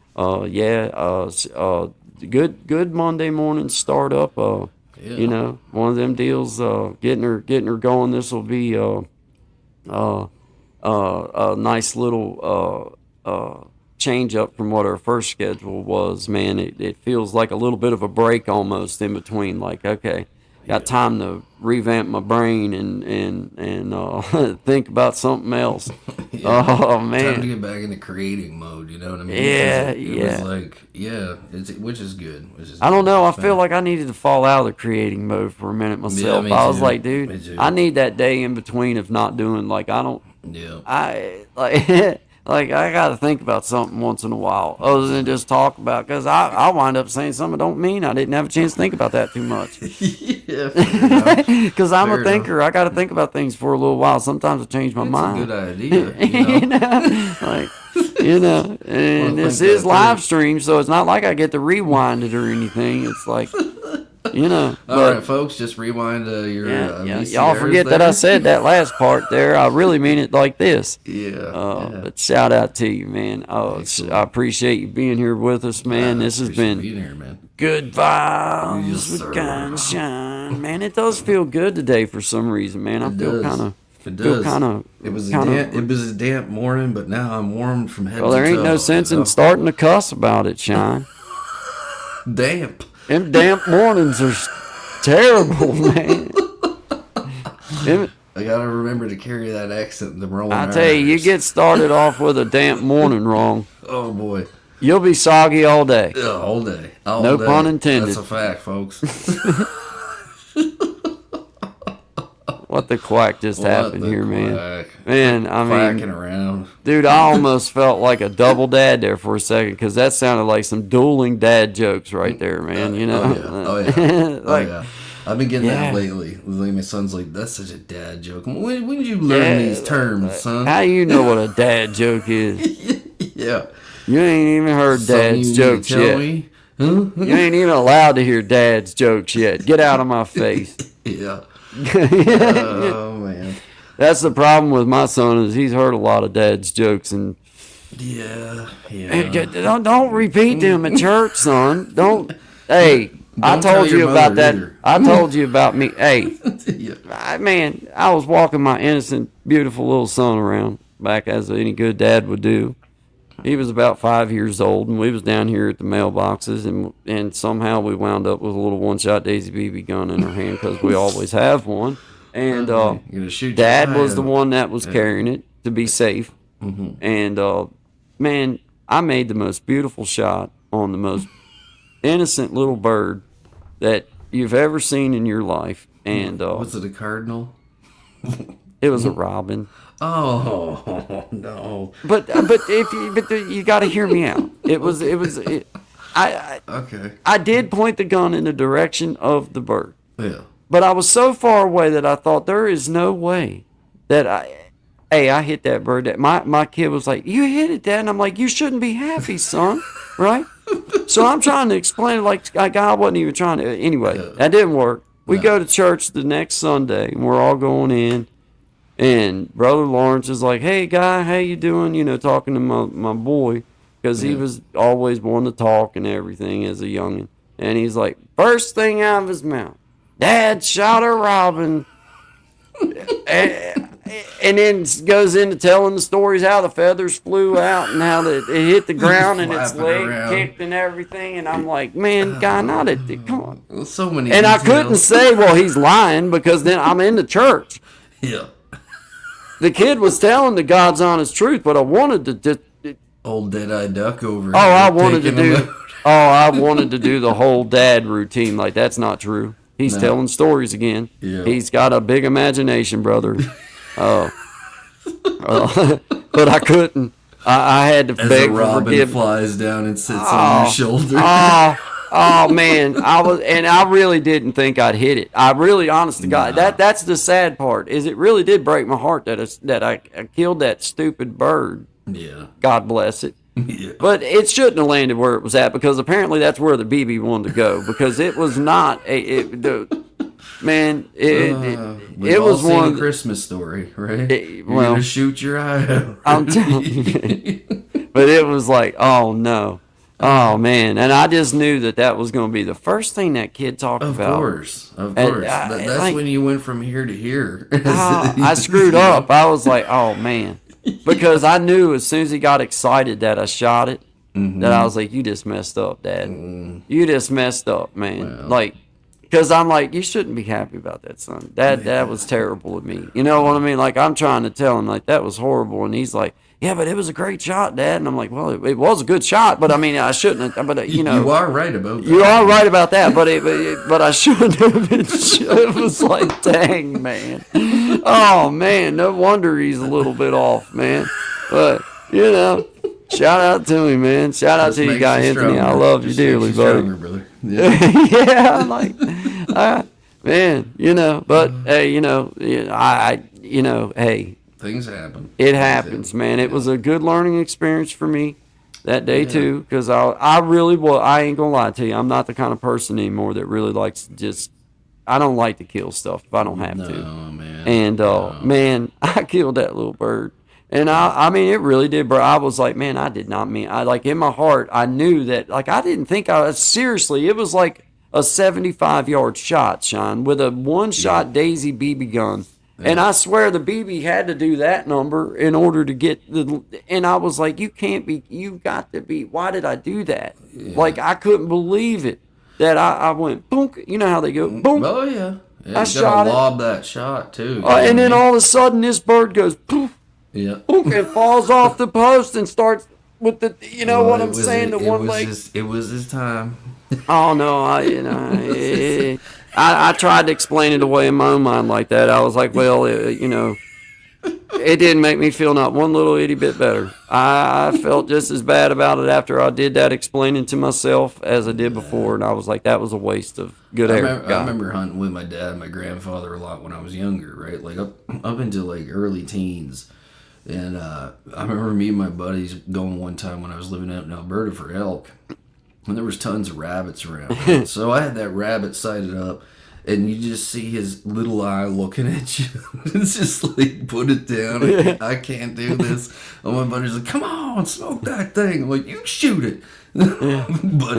Good Monday morning start up. You know, one of them deals. Getting her going. This will be a nice little change up from what our first schedule was. Man, it feels like a little bit of a break almost in between. Like, okay, got time to revamp my brain and think about something else. Oh man, time to get back into creating mode. You know what I mean? It was like, which is good. I don't know. I feel like I needed to fall out of the creating mode for a minute myself. I was like, dude, I need that day in between of not doing, like, I don't. Yeah. I like. Like, I got to think about something once in a while, other than just talk about, because I wind up saying something I don't mean. I didn't have a chance to think about that too much. Because I'm a thinker. I got to think about things for a little while. Sometimes I change my mind. That's a good idea. You know? And this is live stream, so it's not like I get to rewind it or anything. It's like, you know. All right, folks, just rewind your y'all forget that I said that last part there. I really mean it like this. But shout out to you, man. I appreciate you being here with us, man. This has been good vibes with Guy and Shine. Man, it does feel good today for some reason, man. I feel kind of. It does. It was a damp morning, but now I'm warm from head to toe. Well, there ain't no sense in starting to cuss about it, Shine. Damp. Them damp mornings are terrible, man. I gotta remember to carry that accent. The rolling. I tell you, you get started off with a damp morning wrong. Oh boy, you'll be soggy all day. Yeah, all day. No pun intended. That's a fact, folks. What the quack just happened here, man? Man, I mean, quacking around. Dude, I almost felt like a double dad there for a second, because that sounded like some dueling dad jokes right there, man. You know? Oh yeah. Like, yeah. I've been getting that lately. Like, my son's like, "That's such a dad joke." When did you learn these terms, son? How you know what a dad joke is? Yeah. You ain't even heard dad's jokes yet. Me? Huh? You ain't even allowed to hear dad's jokes yet. Get out of my face. Yeah. Oh man, that's the problem with my son, is he's heard a lot of dad's jokes, and don't repeat them at church, son. Don't. Hey, I told you about that. I told you about me. Hey, man, I was walking my innocent, beautiful little son around back, as any good dad would do. He was about 5 years old, and we was down here at the mailboxes, and somehow we wound up with a little one-shot Daisy BB gun in our hand, because we always have one. And Dad was the one that was carrying it to be safe. Mm-hmm. And man, I made the most beautiful shot on the most innocent little bird that you've ever seen in your life. And was it a cardinal? It was a robin. Oh no! But you got to hear me out. I did point the gun in the direction of the bird. Yeah. But I was so far away that I thought, there is no way that I hit that bird. That my kid was like, "You hit it, Dad," and I'm like, "You shouldn't be happy, son." Right? So I'm trying to explain it like God wasn't even trying to. Anyway, that didn't work. We go to church the next Sunday, and we're all going in. And Brother Lawrence is like, "Hey, Guy, how you doing?" You know, talking to my boy, because he was always wanting to talk and everything as a youngin'. And he's like, first thing out of his mouth, "Dad shot a robin." and then goes into telling the stories how the feathers flew out and how it hit the ground and its leg kicked and everything. And I'm like, man, Guy, not it. Come on. Well, so many. And details. I couldn't say, well, he's lying, because then I'm in the church. Yeah. The kid was telling the God's honest truth, but I wanted to old dead-eyed duck over. I wanted to do the whole dad routine. Like, that's not true. He's telling stories again. Yeah. He's got a big imagination, brother. But I couldn't. I had to beg for forgiveness. Flies down and sits on your shoulder. Oh man, I really didn't think I'd hit it. I really, honest to God, that's the sad part. Is it really did break my heart that I killed that stupid bird. Yeah. God bless it. Yeah. But it shouldn't have landed where it was at, because apparently that's where the BB wanted to go, because it was not it was one a Christmas Story, right? You're gonna shoot your eye out. I'm telling you. But it was like, oh no. Oh man, and I just knew that was going to be the first thing that kid talked about. Of course. And, That's like, when you went from here to here. I screwed up. I was like, oh man, because I knew as soon as he got excited that I shot it, that I was like, you just messed up, Dad. You just messed up, man. Well. Like, because I'm like, you shouldn't be happy about that, son. That was terrible of me. You know what I mean? Like, I'm trying to tell him like that was horrible, and he's like, yeah, but it was a great shot, Dad. And I'm like, well, it was a good shot, but I mean, I shouldn't have, but you know. You are right about that. You are right about that, but I shouldn't have been. It was like, dang, man. Oh, man, no wonder he's a little bit off, man. But, you know, shout out to him, man. Shout out to you, Guy Anthony. I love you dearly, buddy. Stronger, brother. Yeah. Yeah, like, man, you know, but, hey, you know, hey. Things happen. It happens, man. It was a good learning experience for me that day too, because I really was. I ain't gonna lie to you. I'm not the kind of person anymore that really likes to just. I don't like to kill stuff if I don't have to. Man. And man, I killed that little bird, and I mean, it really did. Bro, I was like, man, I did not mean. I like in my heart, I knew that. Like, I didn't think I was seriously. It was like a 75-yard shot, Shine, with a one-shot Daisy BB gun. Yeah. And I swear the BB had to do that number in order to get the. And I was like, you can't be. You got to be. Why did I do that? Yeah. Like, I couldn't believe it that I went boom. You know how they go boom. Oh yeah. I shot it. Lob that shot too. And then all of a sudden, this bird goes poof. Yeah. Boom, and falls off the post and starts with the. You know what I'm saying? The one leg. It was his time. Oh no! I tried to explain it away in my own mind like that. I was like, well, you know, it didn't make me feel not one little itty bit better. I felt just as bad about it after I did that explaining to myself as I did before, and I was like, that was a waste of good air. I remember hunting with my dad and my grandfather a lot when I was younger, right? Like up into like early teens. And I remember me and my buddies going one time when I was living out in Alberta for elk. And there was tons of rabbits around. So I had that rabbit sighted up, and you just see his little eye looking at you. It's just like, put it down. I can't do this. And my buddy's like, come on, smoke that thing. I'm like, you shoot it. But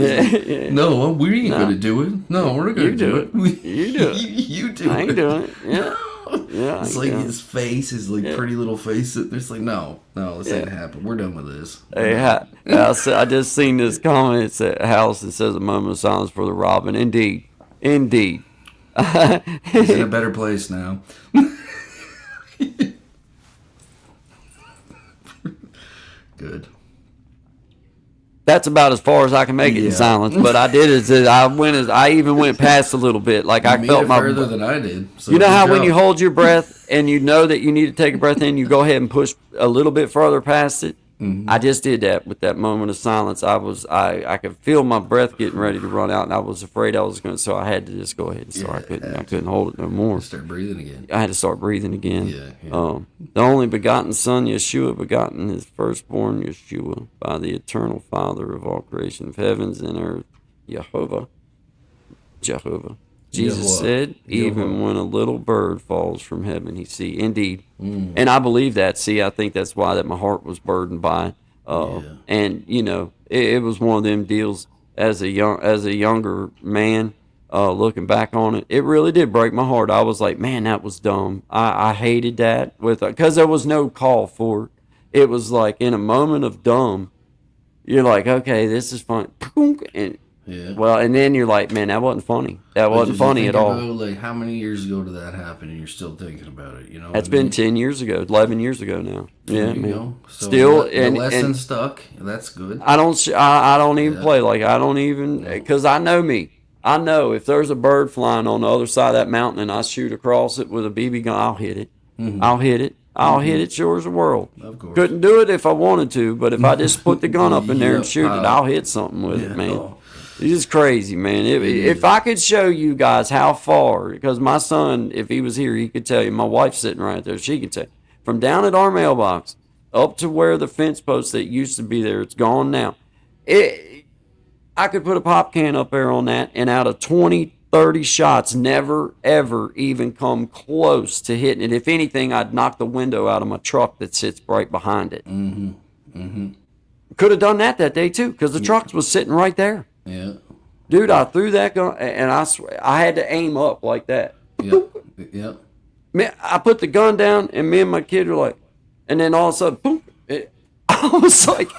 no, we ain't going to do it. No, we're not going to do it. You do it. You do it. I ain't doing it. Yeah. Yeah, it's like his face, his like pretty little face. It's like, no, this ain't happening. We're done with this. Hey, I just seen this comment. It's at house that says a moment of silence for the robin. Indeed. He's in a better place now. Good. That's about as far as I can make it in silence. But I did is I even went past a little bit. Like, I felt my further than I did. So you know how when you hold your breath and you know that you need to take a breath in, you go ahead and push a little bit further past it. Mm-hmm. I just did that with that moment of silence. I could feel my breath getting ready to run out, and I was afraid I was going to. So I had to just go ahead and start. I couldn't hold it no more. Start breathing again. I had to start breathing again. Yeah. The only begotten Son, Yeshua, begotten His firstborn, Yeshua, by the eternal Father of all creation of heavens and earth, Jehovah. Jesus said, even when a little bird falls from heaven, he see. Indeed. And I believe that. See, I think that's why that my heart was burdened by. And, you know, it was one of them deals as a younger man, looking back on it. It really did break my heart. I was like, man, that was dumb. I hated that because there was no call for it. It was like in a moment of dumb, you're like, okay, this is fun. And, well, and then you're like, man, that wasn't funny. That wasn't funny at all. Like, how many years ago did that happen, and you're still thinking about it? You know, that's been 10 years ago, 11 years ago now. There you go. So still, the lesson stuck. That's good. I don't even play like I don't even because I know me. I know if there's a bird flying on the other side of that mountain and I shoot across it with a BB gun, I'll hit it. Mm-hmm. I'll hit it. I'll hit it sure as the world. Of course. Couldn't do it if I wanted to, but if I just put the gun up in there and shoot it, I'll hit something with it, man. It's just crazy, man. If I could show you guys how far, because my son, if he was here, he could tell you. My wife's sitting right there. She could tell you. From down at our mailbox up to where the fence post that used to be there, it's gone now. I could put a pop can up there on that, and out of 20, 30 shots, never, ever even come close to hitting it. If anything, I'd knock the window out of my truck that sits right behind it. could have done that day too, because the truck was sitting right there. Yeah. Dude, I threw that gun, and I swear, I had to aim up like that. Yep. Yep. Man, I put the gun down, and me and my kid were like, and then all of a sudden, boom! I was like,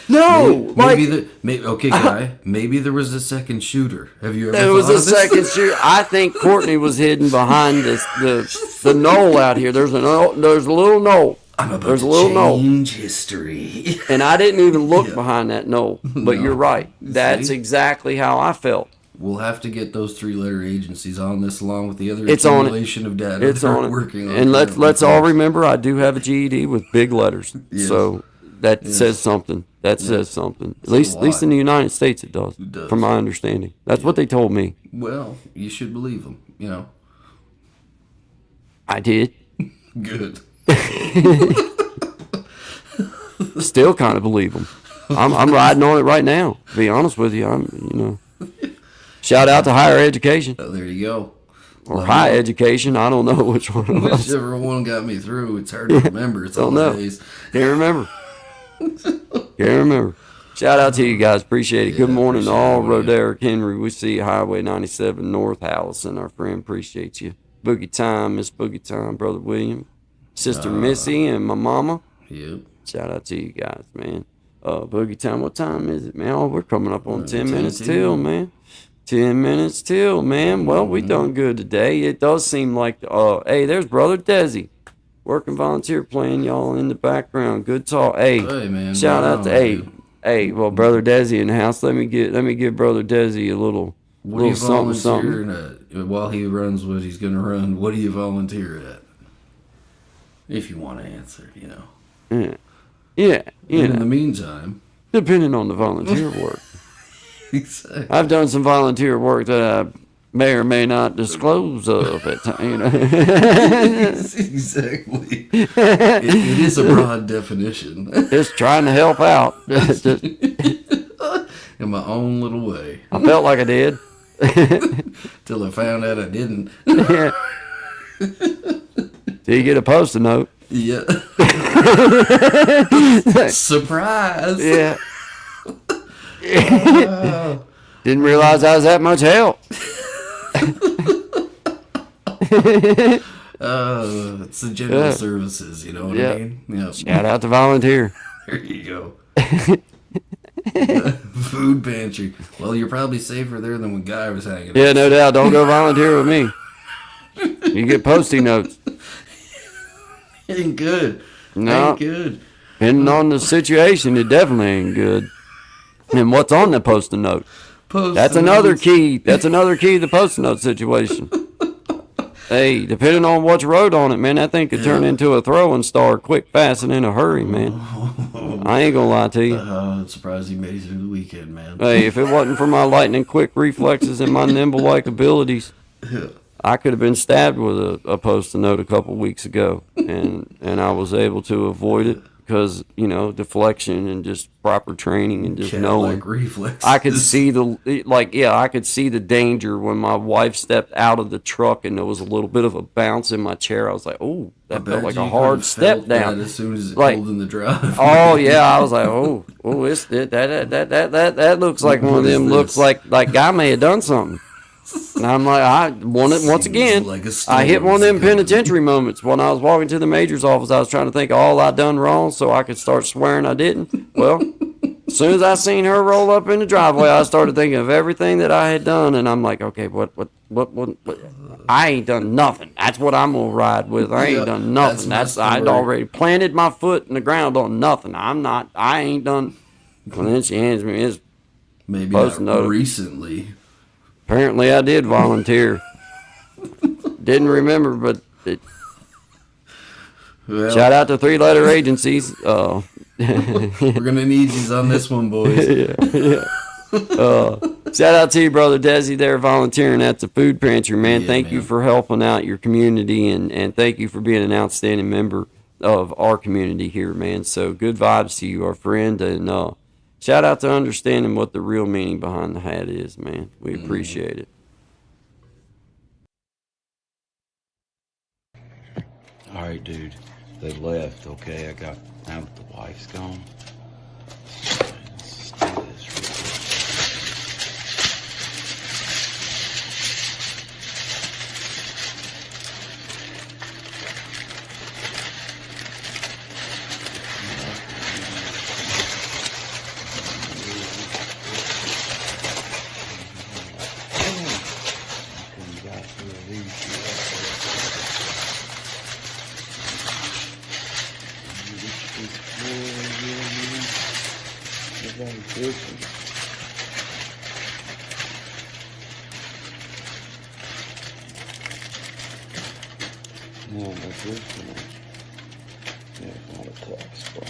no, okay, guy. Maybe there was a second shooter. Have you ever? There was a second shooter. I think Courtney was hidden behind the knoll out here. There's a little knoll. I'm about There's to a little change history. And I didn't even look behind that knoll. But No. you're right. That's exactly how I felt. We'll have to get those 3-letter agencies on this, along with the other It's on it. accumulation of data. It's they're on it. working on And it. let's all remember, I do have a GED with big letters. Yes. So that Yes. says something. That says something. At a least lot. in the United States it does. It does. From my understanding. That's what they told me. Well, you should believe them. You know. I did. Good. Still kind of believe them. I'm riding on it right now. To be honest with you, Shout out to higher education Oh, there you go. or high education. I don't know which one it was. Whichever one got me through. It's hard to remember. It's all Don't know. days. Can't remember. Can't remember. Shout out to you guys. Appreciate it. Good morning to all. Roderick Henry. We see you, Highway 97 North Allison. Our friend appreciates you. Boogie Time, Miss Boogie Time, Brother William, Sister Missy, and my mama. Yep. Shout out to you guys, man. Boogie Time, what time is it, man? Oh, we're coming up on 10 10 minutes till. till, man. 10 minutes till, man. Well, we done good today. It does seem like, hey, there's Brother Desi. Working volunteer playing y'all in the background. Good talk. Hey, man. shout out to, Wow. hey, well, Brother Desi in the house. Let me give Brother Desi a little, What do you something, volunteer something. at? While he runs what he's going to run, what do you volunteer at? If you want to answer, Yeah, And in the meantime, depending on the volunteer work. exactly. I've done some volunteer work that I may or may not disclose of at times, Exactly. It is a broad definition. Just trying to help out. In my own little way. I felt like I did. Till I found out I didn't. Till you get a post-it note. Yeah. Surprise. Yeah. Didn't realize I was that much help. It's the general services, you know what I mean? Yeah. Shout out to volunteer. There you go. Food pantry. Well, you're probably safer there than when Guy was hanging out. Yeah, no doubt. Don't go volunteer with me. You get post-it notes. Ain't good. No. Ain't good. Depending on the situation, it definitely ain't good. And what's on the post-it note? That's another key. That's another key to the post-it note situation. Hey, depending on what you wrote on it, man, that thing could turn into a throwing star quick, fast, and in a hurry, man. I ain't gonna lie to you. I'm surprised he made it through the weekend, man. Hey, if it wasn't for my lightning quick reflexes and my nimble-like abilities, I could have been stabbed with a post-it note a couple weeks ago, and I was able to avoid it because, deflection and just proper training and just knowing. Reflexes. I could see I could see the danger when my wife stepped out of the truck and there was a little bit of a bounce in my chair. I was like, oh, that felt like a hard step down. As soon as it Like, pulled in the drive. Oh yeah, I was like, that looks like one of What is them. Looks this? like guy may have done something. And I'm like, once again, like a I hit one of them storm. penitentiary moments when I was walking to the major's office. I was trying to think of all I done wrong so I could start swearing I didn't. Well, as soon as I seen her roll up in the driveway, I started thinking of everything that I had done, and I'm like, okay, what I ain't done nothing. That's what I'm gonna ride with. I ain't Yeah, done nothing. that's my I'd story. already planted my foot in the ground on nothing. I ain't done. Well, then she hands me his. Maybe Post not note. recently. Apparently, I did volunteer. Didn't remember, but Well, shout out to 3-letter agencies. we're gonna need you on this one, boys. Shout out to you, Brother Desi, there volunteering at the food pantry, man. Yeah, Thank you man. for helping out your community, and thank you for being an outstanding member of our community here, man. So good vibes to you, our friend, and shout out to understanding what the real meaning behind the hat is, man. We appreciate it. All right, dude. They left, okay? Now that the wife's gone, Yeah, that's it. Yeah, not a text, bro.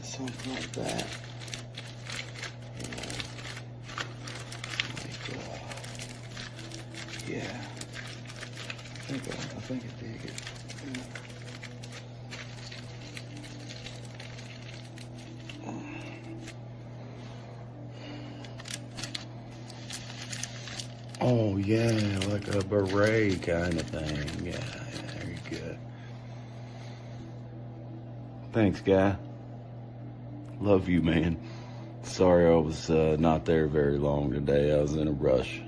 Something like that. Yeah. I think I dig it. Oh yeah, like a beret kind of thing. Yeah, very good. Thanks, guy. Love you, man. Sorry I was not there very long today. I was in a rush.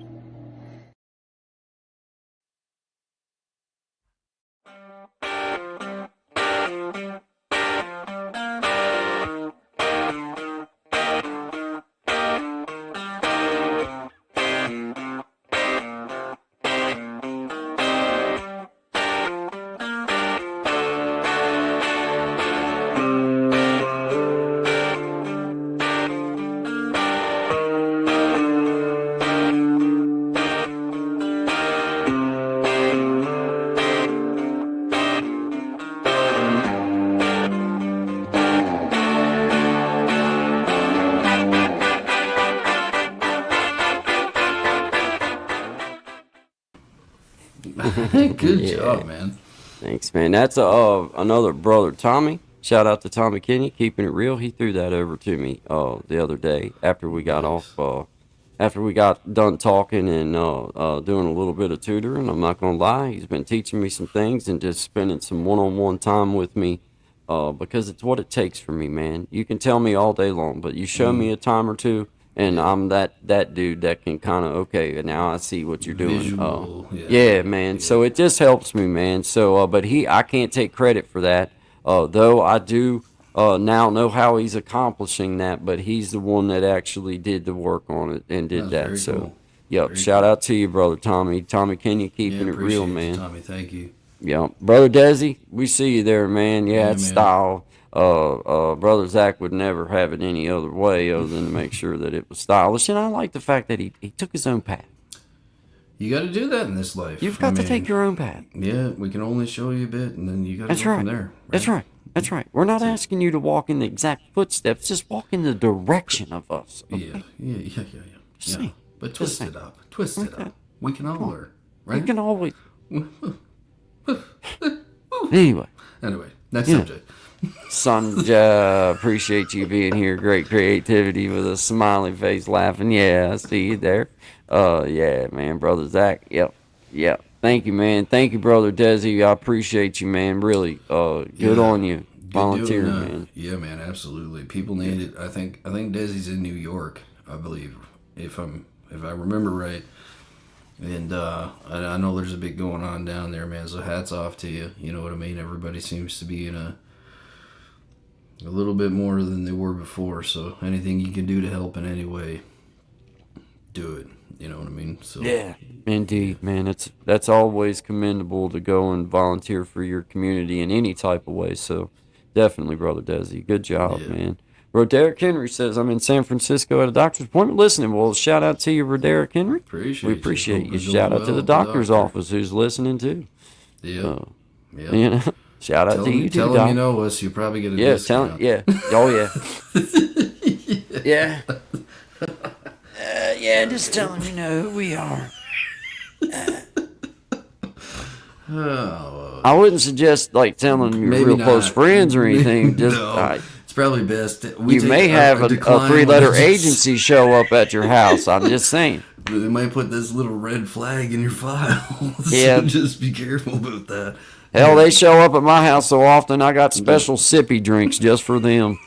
Good job, man. Thanks, man. That's another brother, Tommy. Shout out to Tommy Kenny, keeping it real. He threw that over to me the other day after we got off, after we got done talking and doing a little bit of tutoring. I'm not gonna lie, he's been teaching me some things and just spending some one-on-one time with me because it's what it takes for me, man. You can tell me all day long, but you show me a time or two, and I'm that dude that can kind of, okay, now I see what you're doing. Visual, yeah, man. Yeah. So it just helps me, man. So, but I can't take credit for that, though I do now know how he's accomplishing that. But he's the one that actually did the work on it and did that. Very So, cool. yep. Very Shout cool. out to you, brother Tommy. Tommy, can you keeping it real, appreciate man? you, Tommy, thank you. Yeah, brother Desi, we see you there, man. Yeah, it's man. style. Brother Zach would never have it any other way other than to make sure that it was stylish. And I like the fact that he took his own path. You got to do that in this life. You've got to take your own path. Yeah, we can only show you a bit, and then you got to That's go right. from there. That's right. That's right. We're not asking you to walk in the exact footsteps. Just walk in the direction of us. Okay? Yeah. Just saying. But twist it up. Twist it up. We can all learn, right? We can always. Anyway, next subject. Sanjay, appreciate you being here. Great creativity with a smiley face laughing. Yeah, I see you there. Yeah, man, brother Zach. Yep. Thank you, man. Thank you, brother Desi. I appreciate you, man. Really, good on you. Volunteer, man. Yeah, man, absolutely. People need it. I think Desi's in New York, I believe, if I remember right. And I know there's a bit going on down there, man. So hats off to you. You know what I mean? Everybody seems to be in a little bit more than they were before. So anything you can do to help in any way, do it. You know what I mean? So yeah, indeed, man. That's always commendable to go and volunteer for your community in any type of way. So definitely, brother Desi, good job, man. Roderick Henry says, I'm in San Francisco at a doctor's appointment listening. Well, shout out to you, Roderick Henry. We appreciate you. Shout out to the doctor's office who's listening too. Yeah. You know, shout out to you too, Tell Doc. them you know us. You probably get a discount. Oh, yeah. Yeah, just tell them you know who we are. I wouldn't suggest like telling them you're real close friends or anything. Just it's probably best. You may have a three-letter agency show up at your house. I'm just saying. They might put this little red flag in your file. So Yeah. just be careful about that. Hell, they show up at my house so often. I got special sippy drinks just for them.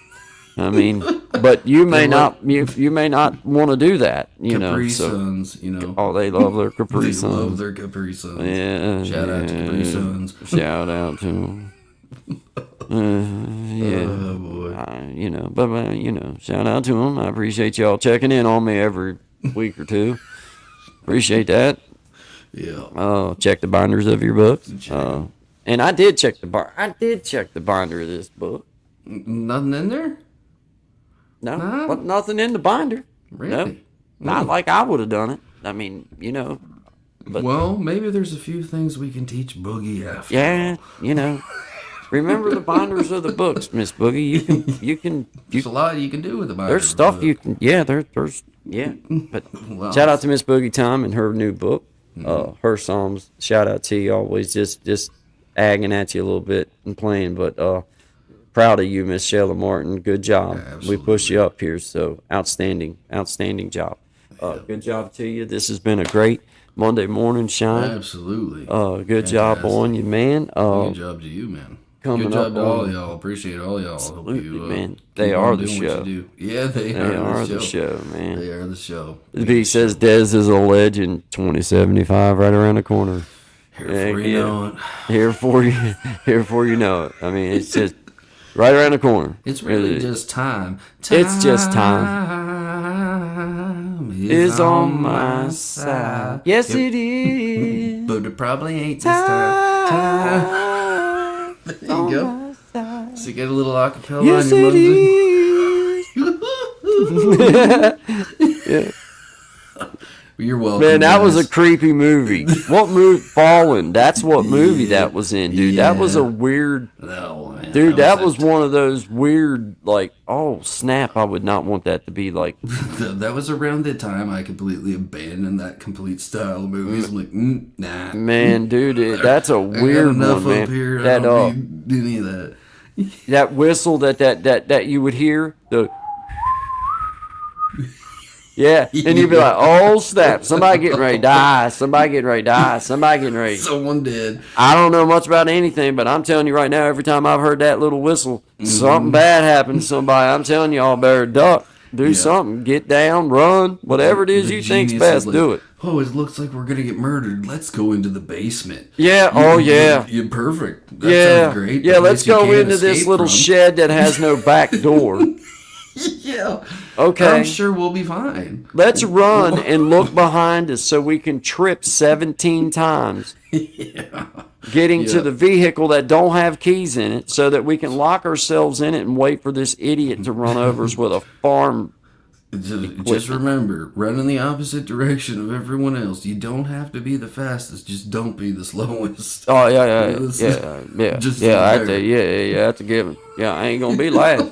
I mean, but you may not want to do that, Capri So, Suns, Oh, they love their Capri they Suns. love their Capri Suns. Yeah. Shout out to Capri Suns. Shout out to them. Oh boy. Shout out to them. I appreciate y'all checking in on me every week or two. Appreciate that. Yeah. Check the binders of your books. And I did check the binder of this book. Nothing in there? No, but nothing in the binder. Really? No, not like I would have done it. I mean, you know. But, well, maybe there's a few things we can teach Boogie after. Yeah, you know. Remember the binders of the books, Miss Boogie. You can. There's a lot you can do with the binder. There's stuff you can. Yeah, there's. Yeah, but well, shout out to Miss Boogie Tom and her new book, her Psalms. Shout out to you. Always just agging at you a little bit and playing, but proud of you, Miss Sheila Martin. Good job. We pushed you up here, so outstanding job. Good job to you. This has been a great Monday morning shine. Absolutely. Good job on you, man. Good job to you, man. Good job to all y'all. Appreciate all y'all. Absolutely, you, man. They are the show. Yeah, they are the show, man. They are the show. B says Dez is a legend. 2075 right around the corner. Here for you know it. Here for you know it. I mean, it's just right around the corner. It's really just time. It's just time. Is on my side. Yes, it is. But it probably ain't this time. There you go. So you get a little acapella yes, on your Monday. Yeah. You're welcome. Man, that was a creepy movie. What movie? Fallen. That's what movie that was in, dude. Yeah. That was a weird. No, man. Dude, that was one of those weird, like, oh snap! I would not want that to be like. That was around the time I completely abandoned that complete style of movies. I'm like, nah. Man, dude, that's a weird one, man. Up here. That I don't need any of that. That whistle that you would hear the. Yeah, and you'd be like, oh, snap, somebody getting ready to die, somebody getting ready. Someone did. I don't know much about anything, but I'm telling you right now, every time I've heard that little whistle, something bad happened to somebody. I'm telling you, all better duck, do something, get down, run, whatever it is you think's best, like, do it. Oh, it looks like we're going to get murdered. Let's go into the basement. Yeah, You're perfect. That sounds great. Yeah, let's go into this little shed that has no back door. Yeah. Okay. I'm sure we'll be fine. Let's run and look behind us so we can trip 17 times. Yeah. Getting to the vehicle that don't have keys in it so that we can lock ourselves in it and wait for this idiot to run over us with a farm. Just remember, run in the opposite direction of everyone else. You don't have to be the fastest. Just don't be the slowest. Oh, yeah. Just that's a given. Yeah, I ain't going to be last.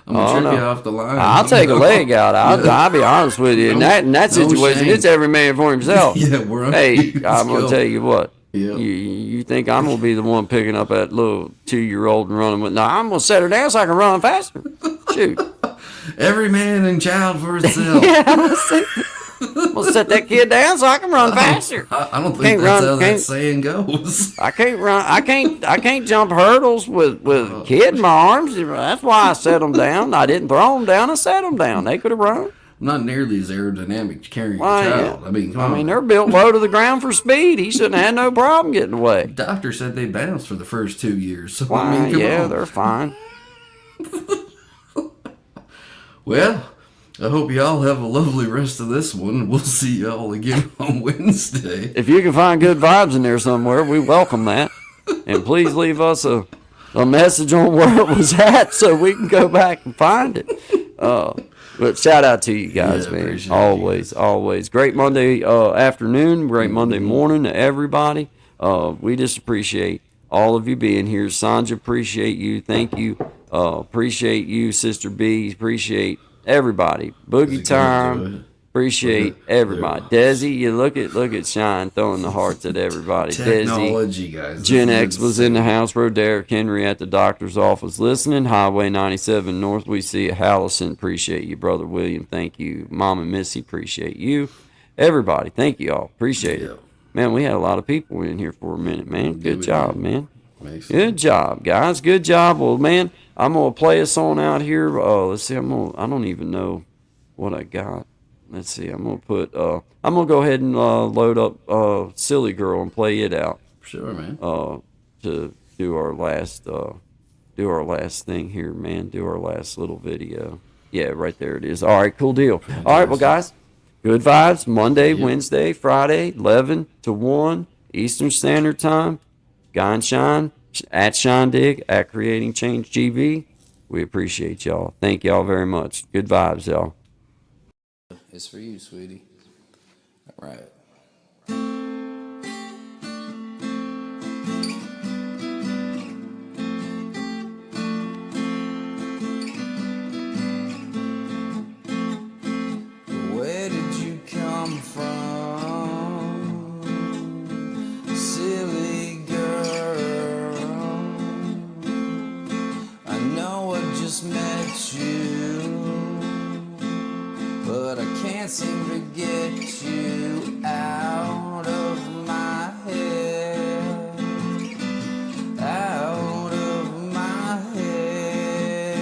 I'm going to trip you off the line. I'll take a leg out. I'll be honest with you. In that situation, it's every man for himself. Yeah, hey, I'm going to tell you what. Yeah. You think I'm going to be the one picking up that little 2-year-old and running with? No, I'm going to set her down so I can run faster. Shoot. Every man and child for himself. Yeah, I'm going to set that kid down so I can run faster. I don't think that's how that saying goes. I can't run. I can't jump hurdles with a kid in my arms. That's why I set them down. I didn't throw them down. I set them down. They could have run. I'm not nearly as aerodynamic carrying a child. Yeah. I mean, they're built low to the ground for speed. He shouldn't have had no problem getting away. Doctor said they bounced for the first 2 years. So, Come on. They're fine. Well, I hope y'all have a lovely rest of this one. We'll see y'all again on Wednesday. If you can find good vibes in there somewhere, we welcome that. And please leave us a message on where it was at so we can go back and find it. But shout out to you guys, man. Always. Great Monday afternoon, great Monday morning to everybody. We just appreciate all of you being here. Sanja, appreciate you. Thank you. Appreciate you, Sister B. Appreciate everybody. Boogie Time. Appreciate everybody. Desi, you look at Shine throwing the hearts at everybody. Technology, Desi, guys. Gen X was in the house row. Derek Henry at the doctor's office listening. Highway 97 North. We see you. Hallison, appreciate you. Brother William, thank you. Mama Missy, appreciate you. Everybody, thank you all. Appreciate it. Man, we had a lot of people in here for a minute, man. Good job, man. Good job, guys. Good job. Well, man, I'm gonna play a song out here. Let's see. I don't even know what I got. Let's see. I'm gonna go ahead and load up "Silly Girl" and play it out. Sure, man. To do our last thing here, man. Do our last little video. Yeah, right there it is. All right, cool deal. All right, well, guys, Good vibes, Monday, Yep. Wednesday, Friday, 11 to 1 Eastern Standard Time. Guy and Shine, at Shine Dig, at Creating Change GV. We appreciate y'all. Thank y'all very much. Good vibes, y'all. It's for you, sweetie. All right. Where did you come from, silly girl? I know I just met you, but I can't seem to get you out of my head, out of my head.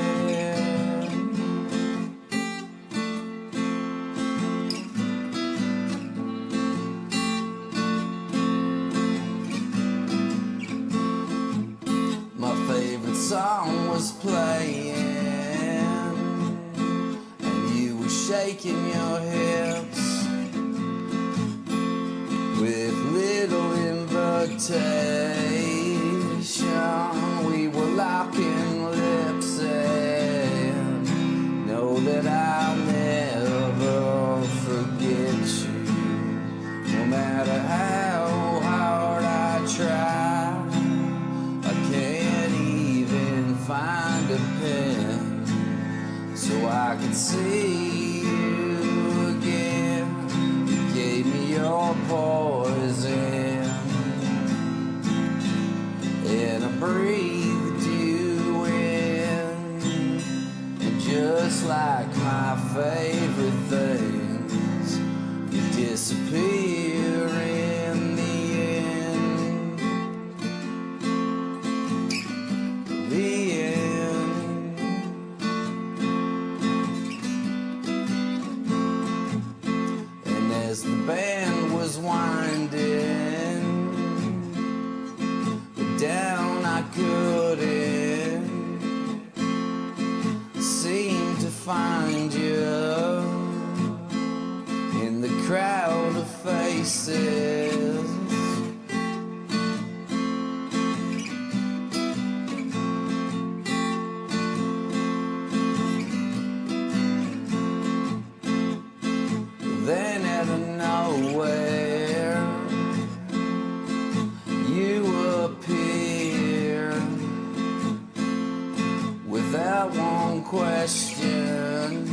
My favorite song was playing, and you were shaking your hips with little invitation. We were locking lips, and know that I'll never forget you, no matter how hard I try. I can't even find a pen so I can see you again. You gave me your poison, and I breathed you in. And just like my favorite things, you disappear in the end. The end. And as the band was winding down, I couldn't seem to find you in the crowd of faces. Then out of nowhere, you appear without one question.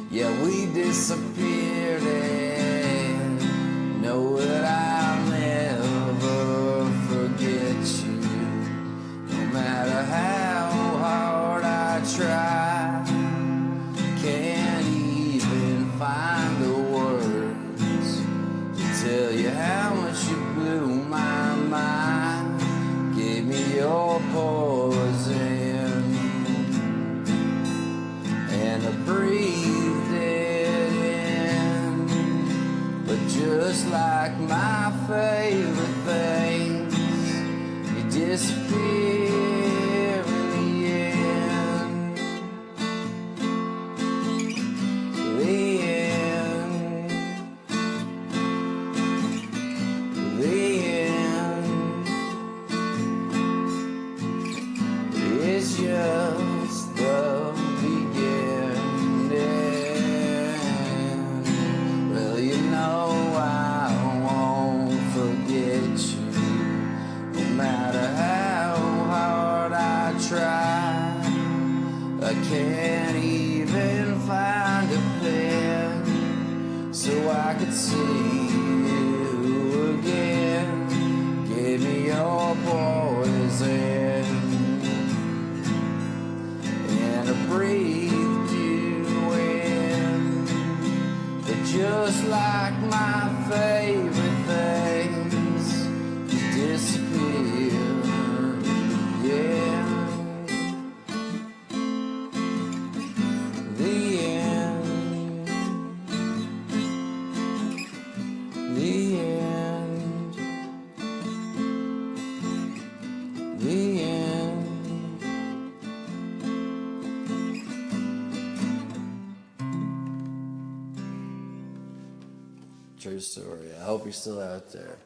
Yeah, we disappeared, and know that I'll never forget you, no matter how hard I try. Can't even find the words to tell you how much you blew my mind. Gave me your poison, and I breathed it in. But just like my favorite things, you disappear in the end. The end. The end. It's just the beginning. Well, you know I won't forget you, no matter how hard I try. I can't even find a pen so I could see you again. Give me your poison, and I breathed you in. But just like my favorite things, you disappear, yeah. The end. The end. The end. True story. I hope you're still out there.